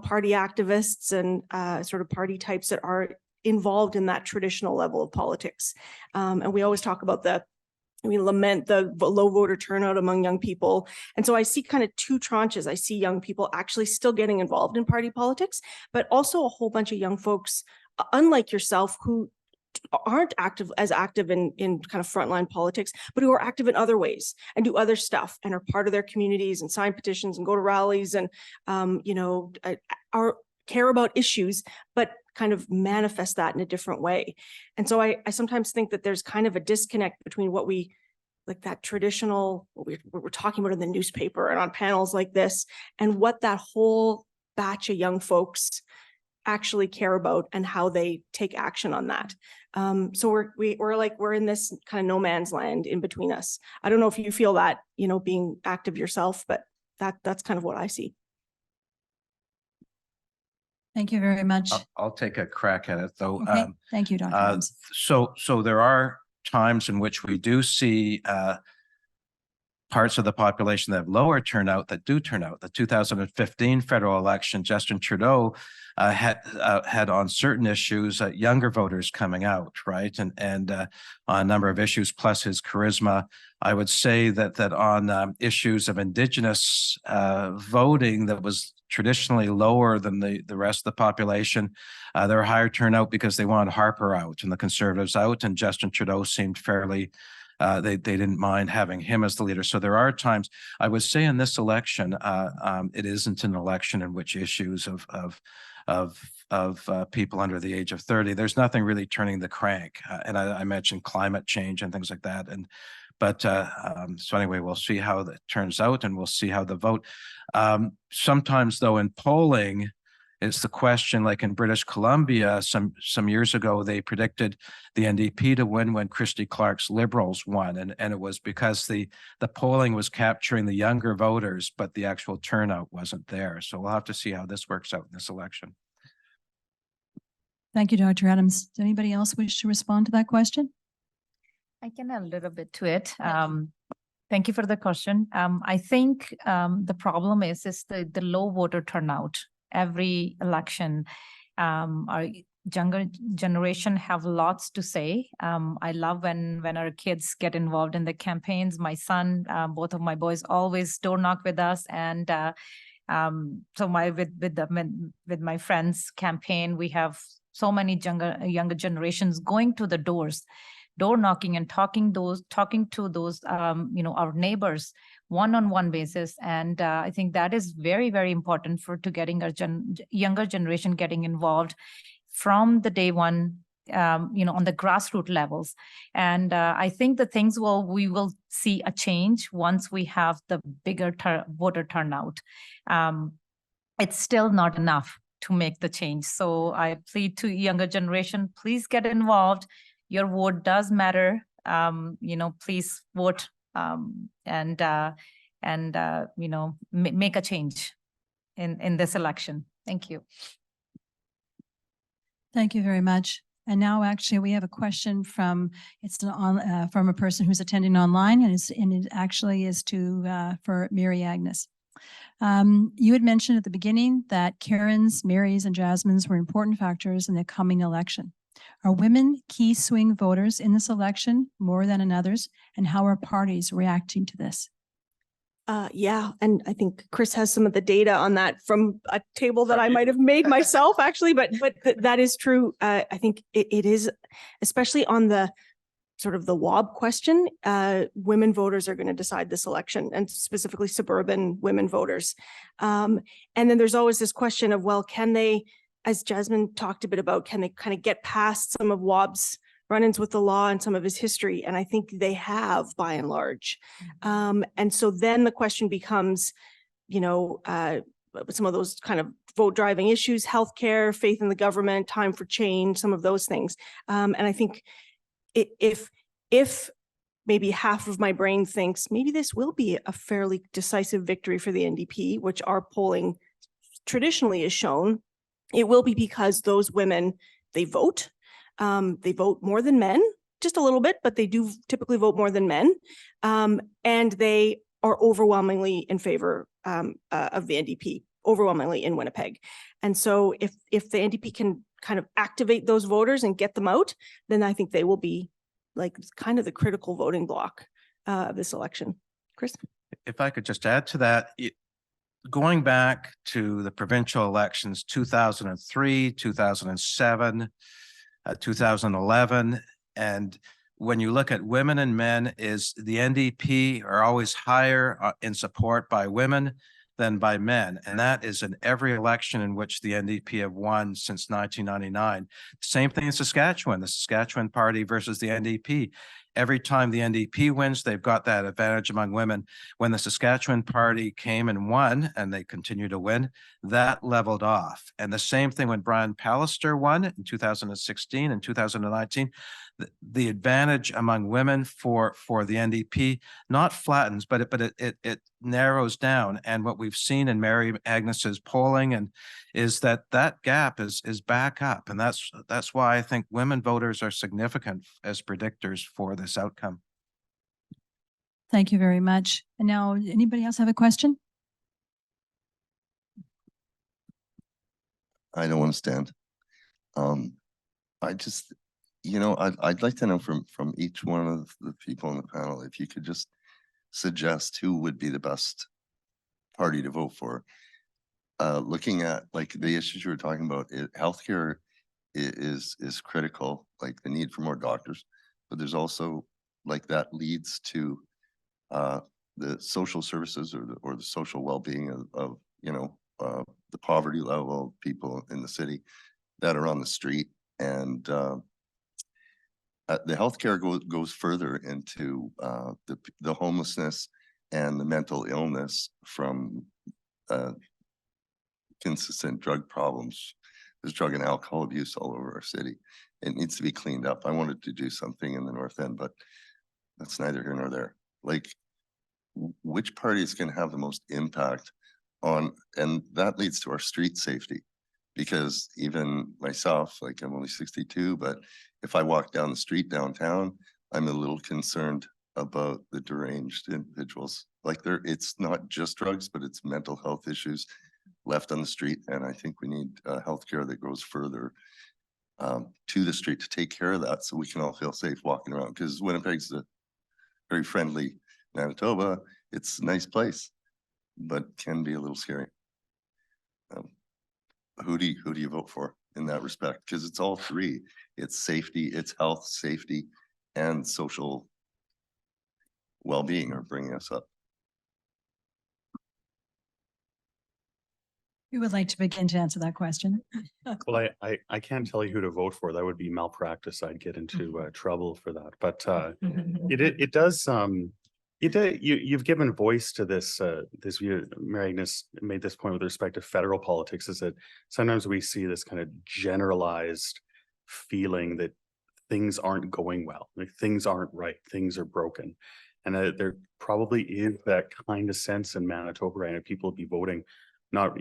party activists and sort of party types that are involved in that traditional level of politics. And we always talk about we lament the low voter turnout among young people. And so I see kind of two tranches. I see young people actually still getting involved in party politics, but also a whole bunch of young folks, unlike yourself, who aren't as active in kind of frontline politics, but who are active in other ways and do other stuff and are part of their communities and sign petitions and go to rallies and, care about issues, but kind of manifest that in a different way. And so I sometimes think that there's kind of a disconnect between what we like that traditional, what we're talking about in the newspaper and on panels like this, and what that whole batch of young folks actually care about and how they take action on that. So we're in this kind of no man's land in between us. I don't know if you feel that, being active yourself, but that's kind of what I see. Thank you very much. I'll take a crack at it, though. Okay. Thank you, Dr. Adams. So there are times in which we do see parts of the population that have lower turnout that do turn out. The 2015 federal election, Justin Trudeau had on certain issues younger voters coming out, right, and on a number of issues, plus his charisma. I would say that on issues of Indigenous voting that was traditionally lower than the rest of the population, there were higher turnout because they wanted Harper out and the Conservatives out, and Justin Trudeau seemed fairly they didn't mind having him as the leader. So there are times, I would say in this election, it isn't an election in which issues of people under the age of 30. There's nothing really turning the crank. And I mentioned climate change and things like that. So anyway, we'll see how that turns out, and we'll see how the vote. Sometimes though in polling, it's the question, like in British Columbia, some years ago, they predicted the NDP to win when Christy Clark's Liberals won. And it was because the polling was capturing the younger voters, but the actual turnout wasn't there. So we'll have to see how this works out in this election. Thank you, Dr. Adams. Does anybody else wish to respond to that question? I can add a little bit to it. Thank you for the question. I think the problem is the low voter turnout. Every election, our younger generation have lots to say. I love when our kids get involved in the campaigns. My son, both of my boys always door knock with us, and so with my friends' campaign, we have so many younger generations going to the doors, door knocking and talking to those our neighbors one-on-one basis. And I think that is very, very important to getting our younger generation getting involved from the day one, on the grassroots levels. And I think we will see a change once we have the bigger voter turnout. It's still not enough to make the change. So I plead to younger generation, please get involved. Your vote does matter. Please vote and make a change in this election. Thank you. Thank you very much. And now actually we have a question from a person who's attending online, and it actually is for Mary Agnes. You had mentioned at the beginning that Karen's, Mary's, and Jasmine's were important factors in the coming election. Are women key swing voters in this election more than in others? And how are parties reacting to this? Yeah, and I think Chris has some of the data on that from a table that I might have made myself, actually, but that is true. I think it is, especially on the sort of the WOB question, women voters are going to decide this election, and specifically suburban women voters. And then there's always this question of, well, can they, as Jasmine talked a bit about, can they kind of get past some of WOB's run-ins with the law and some of his history? And I think they have, by and large. And so then the question becomes, some of those kind of vote driving issues, healthcare, faith in the government, time for change, some of those things. And I think if maybe half of my brain thinks maybe this will be a fairly decisive victory for the NDP, which our polling traditionally has shown, it will be because those women, they vote more than men, just a little bit, but they do typically vote more than men. And they are overwhelmingly in favor of the NDP, overwhelmingly in Winnipeg. And so if the NDP can kind of activate those voters and get them out, then I think they will be like kind of the critical voting bloc of this election. Chris? If I could just add to that, going back to the provincial elections, 2003, 2007, 2011, and when you look at women and men, is the NDP are always higher in support by women than by men. And that is in every election in which the NDP have won since 1999. Same thing in Saskatchewan, the Saskatchewan Party versus the NDP. Every time the NDP wins, they've got that advantage among women. When the Saskatchewan Party came and won, and they continue to win, that leveled off. And the same thing when Brian Pollster won in 2016 and 2019, the advantage among women for the NDP not flattens, but it narrows down. And what we've seen in Mary Agnes's polling is that gap is back up, and that's why I think women voters are significant as predictors for this outcome. Thank you very much. And now, anybody else have a question? I don't want to stand. I just, I'd like to know from each one of the people on the panel, if you could just suggest who would be the best party to vote for. Looking at like the issues you were talking about, healthcare is critical, like the need for more doctors, but there's also like that leads to the social services or the social well-being of the poverty level, people in the city that are on the street. And the healthcare goes further into the homelessness and the mental illness from consistent drug problems. There's drug and alcohol abuse all over our city. It needs to be cleaned up. I wanted to do something in the North End, but that's neither here nor there. Like, which party is going to have the most impact on, and that leads to our street safety. Because even myself, like I'm only 62, but if I walk down the street downtown, I'm a little concerned about the deranged individuals. Like it's not just drugs, but it's mental health issues left on the street. And I think we need healthcare that goes further to the street to take care of that, so we can all feel safe walking around. Because Winnipeg's a very friendly Manitoba. It's a nice place, but can be a little scary. Who do you vote for in that respect? Because it's all three. It's safety, it's health, safety, and social well-being are bringing us up. We would like to begin to answer that question. Well, I can't tell you who to vote for. That would be malpractice. I'd get into trouble for that. But it does. You've given voice to this. This view. Mary Agnes made this point with respect to federal politics. Is that sometimes we see this kind of generalized feeling that things aren't going well, like things aren't right, things are broken, and there probably is that kind of sense in Manitoba right now. People will be voting not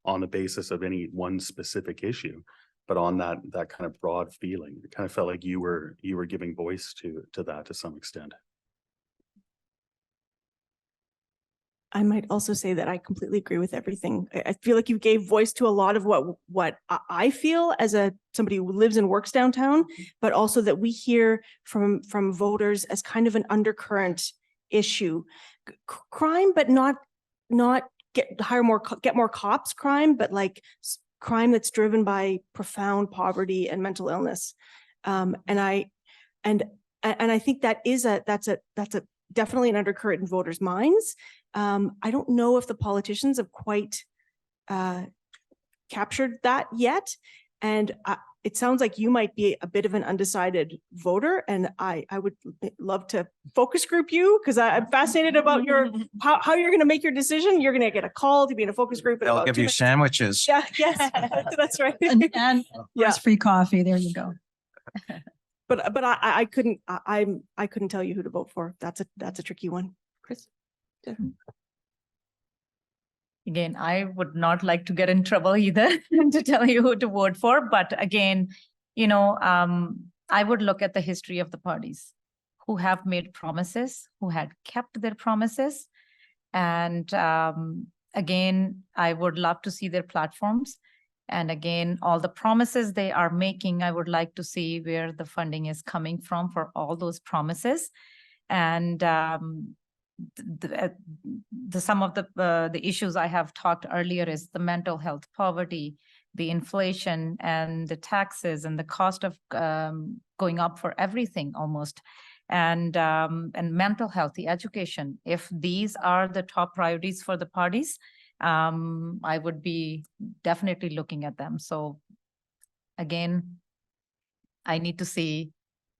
on the basis of any one specific issue, but on that kind of broad feeling. It kind of felt like you were giving voice to that to some extent. I might also say that I completely agree with everything. I feel like you gave voice to a lot of what I feel as somebody who lives and works downtown, but also that we hear from voters as kind of an undercurrent issue. Crime, but not get more cops crime, but like crime that's driven by profound poverty and mental illness. And I think that's definitely an undercurrent in voters' minds. I don't know if the politicians have quite captured that yet. And it sounds like you might be a bit of an undecided voter. And I would love to focus group you, because I'm fascinated about how you're going to make your decision. You're going to get a call to be in a focus group. They'll give you sandwiches. Yeah, yes, that's right. And Yeah. free coffee. There you go. But I couldn't tell you who to vote for. That's a tricky one. Chris? Again, I would not like to get in trouble either to tell you who to vote for. But again, I would look at the history of the parties who have made promises, who had kept their promises. And again, I would love to see their platforms. And again, all the promises they are making, I would like to see where the funding is coming from for all those promises. And some of the issues I have talked earlier is the mental health, poverty, the inflation, and the taxes, and the cost of going up for everything almost, and mental health, the education. If these are the top priorities for the parties, I would be definitely looking at them. So again, I need to see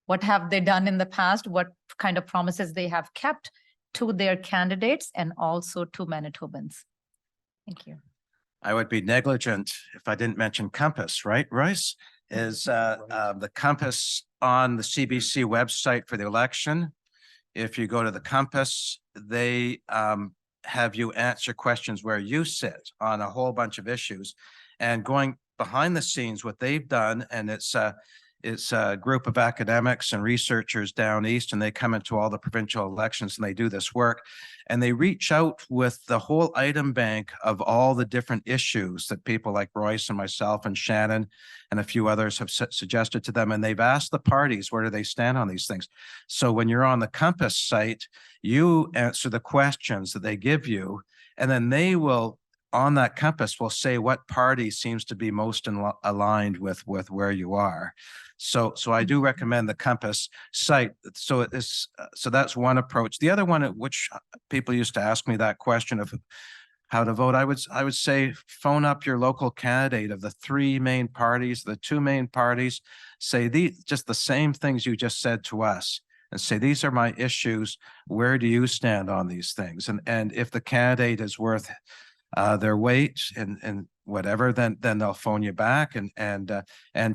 what have they done in the past, what kind of promises they have kept to their candidates and also to Manitobans. Thank you. I would be negligent if I didn't mention Compass, right, Royce? Is the Compass on the CBC website for the election. If you go to the Compass, they have you answer questions where you sit on a whole bunch of issues, and going behind the scenes, what they've done, and it's a group of academics and researchers down east, and they come into all the provincial elections and they do this work, and they reach out with the whole item bank of all the different issues that people like Royce and myself and Shannon and a few others have suggested to them. And they've asked the parties, where do they stand on these things? So when you're on the Compass site, you answer the questions that they give you, and then they will, on that Compass, will say what party seems to be most aligned with where you are. So I do recommend the Compass site. So that's one approach. The other one, which people used to ask me that question of how to vote, I would say phone up your local candidate of the three main parties, the two main parties, say just the same things you just said to us, and say, these are my issues. Where do you stand on these things? And if the candidate is worth their weight and whatever, then they'll phone you back. And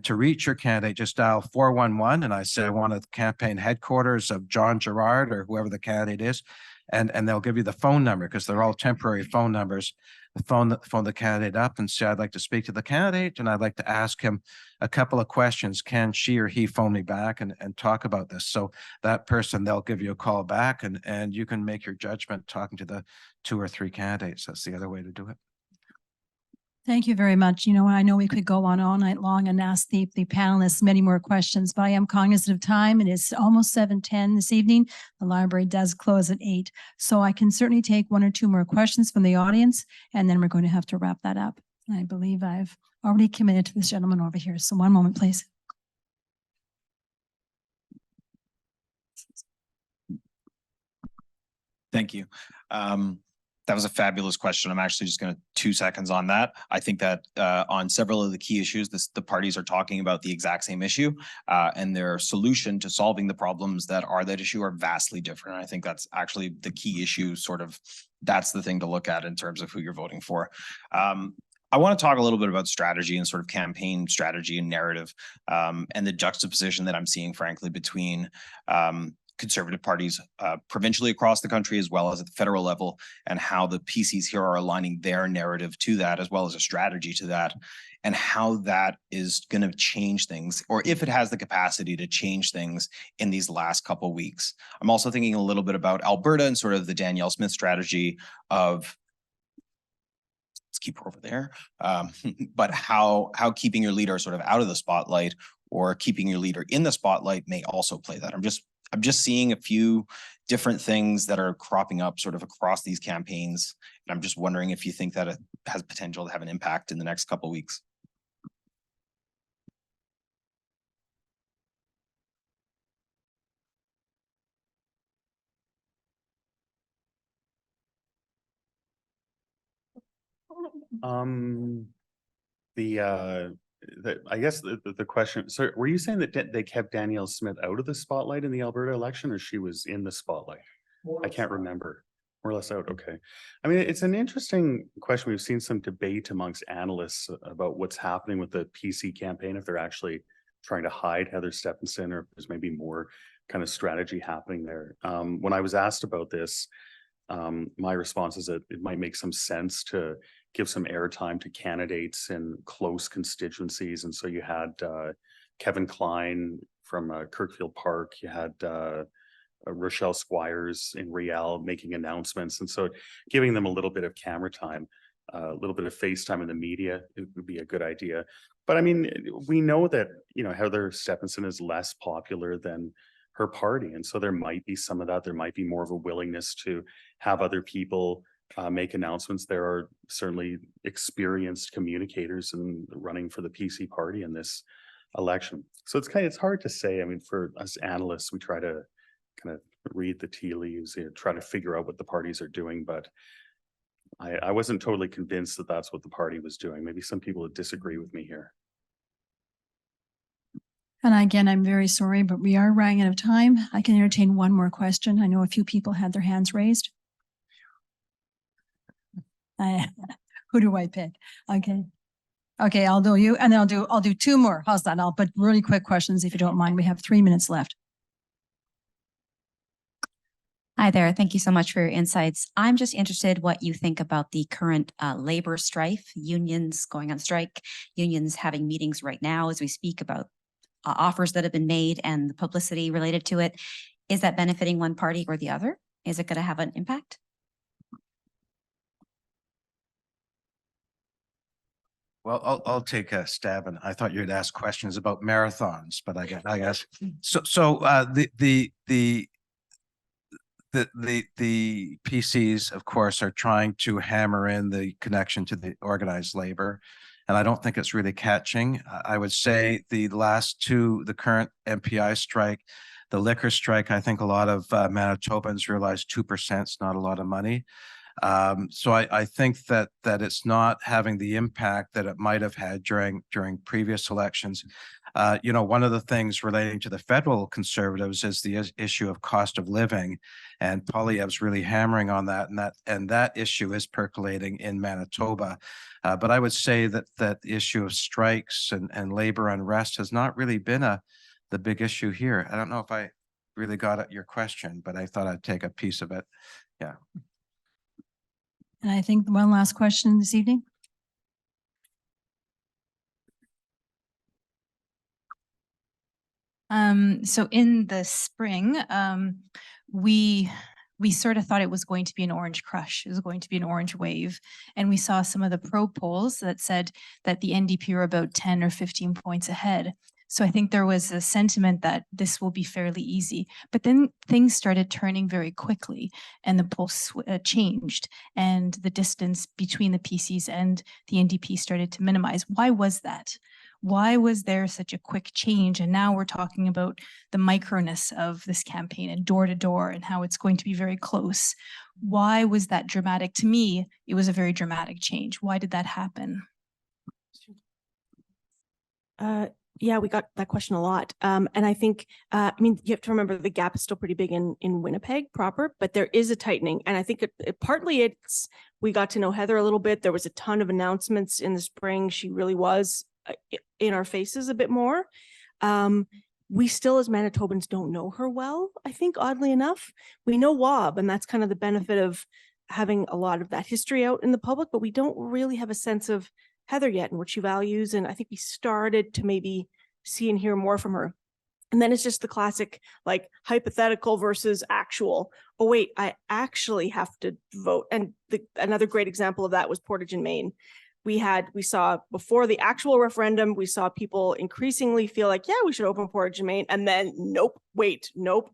to reach your candidate, just dial 411, and I say I want a campaign headquarters of John Gerard or whoever the candidate is, and they'll give you the phone number, because they're all temporary phone numbers. Phone the candidate up and say, I'd like to speak to the candidate, and I'd like to ask him a couple of questions. Can she or he phone me back and talk about this? So that person, they'll give you a call back, and you can make your judgment talking to the 2 or 3 candidates. That's the other way to do it. Thank you very much. You know, I know we could go on all night long and ask the panelists many more questions, but I am cognizant of time. It is almost 7:10 this evening. The library does close at 8. So I can certainly take 1 or 2 more questions from the audience, and then we're going to have to wrap that up. I believe I've already committed to this gentleman over here. So one moment, please. Thank you. That was a fabulous question. I'm actually just going to 2 seconds on that. I think that on several of the key issues, the parties are talking about the exact same issue, and their solution to solving the problems that issue are vastly different. I think that's actually the key issue. Sort of, that's the thing to look at in terms of who you're voting for. I want to talk a little bit about strategy and sort of campaign strategy and narrative, and the juxtaposition that I'm seeing, frankly, between conservative parties provincially across the country, as well as at the federal level, and how the PCs here are aligning their narrative to that, as well as a strategy to that, and how that is going to change things, or if it has the capacity to change things in these last couple of weeks. I'm also thinking a little bit about Alberta and sort of the Danielle Smith strategy of, let's keep her over there, but how keeping your leader sort of out of the spotlight or keeping your leader in the spotlight may also play that. I'm just seeing a few different things that are cropping up sort of across these campaigns. And I'm just wondering if you think that it has potential to have an impact in the next couple of weeks. I guess the question, so were you saying that they kept Danielle Smith out of the spotlight in the Alberta election, or she was in the spotlight? I can't remember. More or less out. Okay. I mean, it's an interesting question. We've seen some debate amongst analysts about what's happening with the PC campaign, if they're actually trying to hide Heather Stephenson, or if there's maybe more kind of strategy happening there. When I was asked about this, my response is that it might make some sense to give some airtime to candidates in close constituencies. And so you had Kevin Klein from Kirkfield Park, you had Rochelle Squires in Riel making announcements. And so giving them a little bit of camera time, a little bit of face time in the media, it would be a good idea. But I mean, we know that, you know, Heather Stephenson is less popular than her party. And so there might be some of that. There might be more of a willingness to have other people make announcements. There are certainly experienced communicators in running for the PC party in this election. So it's hard to say. I mean, for us analysts, we try to kind of read the tea leaves, you know, try to figure out what the parties are doing. But I wasn't totally convinced that that's what the party was doing. Maybe some people would disagree with me here. And again, I'm very sorry, but we are running out of time. I can entertain one more question. I know a few people had their hands raised. Who do I pick? Okay, I'll do you, and then I'll do 2 more. How's that? I'll put really quick questions if you don't mind. We have 3 minutes left. Hi there. Thank you so much for your insights. I'm just interested what you think about the current labor strife, unions going on strike, unions having meetings right now as we speak about offers that have been made and the publicity related to it. Is that benefiting one party or the other? Is it going to have an impact? Well, I'll take a stab, and I thought you'd ask questions about marathons, but I guess so. The PCs, of course, are trying to hammer in the connection to the organized labor, and I don't think it's really catching. I would say the last 2, the current MPI strike, the liquor strike, I think a lot of Manitobans realize 2% is not a lot of money. So I think that it's not having the impact that it might have had during previous elections. You know, one of the things relating to the federal Conservatives is the issue of cost of living, and Poilievre's really hammering on that, and that issue is percolating in Manitoba. But I would say that the issue of strikes and labor unrest has not really been the big issue here. I don't know if I really got at your question, but I thought I'd take a piece of it. Yeah. And I think one last question this evening. So in the spring, we sort of thought it was going to be an orange crush. It was going to be an orange wave. And we saw some of the pro polls that said that the NDP were about 10 or 15 points ahead. So I think there was a sentiment that this will be fairly easy. But then things started turning very quickly, and the polls changed, and the distance between the PCs and the NDP started to minimize. Why was that? Why was there such a quick change? And now we're talking about the microness of this campaign and door to door and how it's going to be very close. Why was that dramatic? To me, it was a very dramatic change. Why did that happen? Yeah, we got that question a lot. And I think, I mean, you have to remember the gap is still pretty big in Winnipeg proper, but there is a tightening. And I think partly we got to know Heather a little bit. There was a ton of announcements in the spring. She really was in our faces a bit more. We still, as Manitobans, don't know her well, I think, oddly enough. We know Wob, and that's kind of the benefit of having a lot of that history out in the public, but we don't really have a sense of Heather yet and what she values. And I think we started to maybe see and hear more from her. And then it's just the classic, like, hypothetical versus actual. Oh, wait, I actually have to vote. And another great example of that was Portage in Maine. We saw before the actual referendum, we saw people increasingly feel like, yeah, we should open Portage in Maine. And then, nope, wait, nope,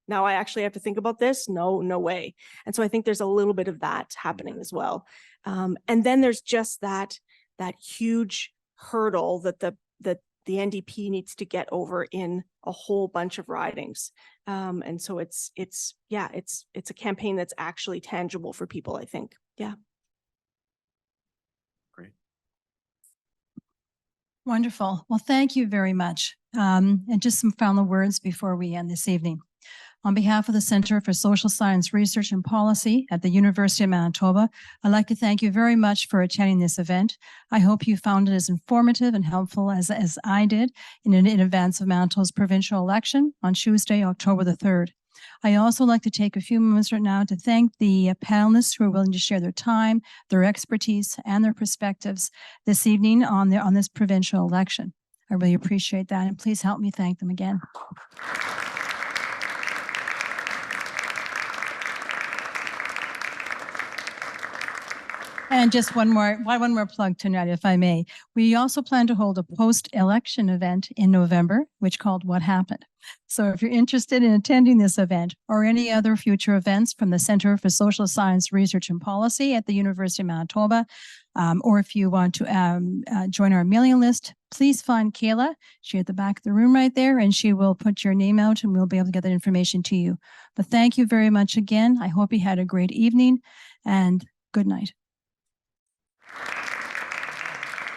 now I actually have to think about this. No way. And so I think there's a little bit of that happening as well. And then there's just that huge hurdle that the NDP needs to get over in a whole bunch of ridings. And so it's a campaign that's actually tangible for people, I think. Yeah. Great. Wonderful. Well, thank you very much. And just some final words before we end this evening. On behalf of the Centre for Social Science Research and Policy at the University of Manitoba, I'd like to thank you very much for attending this event. I hope you found it as informative and helpful as I did in advance of Manitoba's provincial election on Tuesday, October the 3rd. I also like to take a few moments right now to thank the panelists who are willing to share their time, their expertise, and their perspectives this evening on this provincial election. I really appreciate that, and please help me thank them again. And just one more plug tonight, if I may. We also plan to hold a post-election event in November, which called What Happened. So if you're interested in attending this event or any other future events from the Centre for Social Science Research and Policy at the University of Manitoba, or if you want to join our mailing list, please find Kayla. She's at the back of the room right there, and she will put your name out and we'll be able to get that information to you. But thank you very much again. I hope you had a great evening, and good night.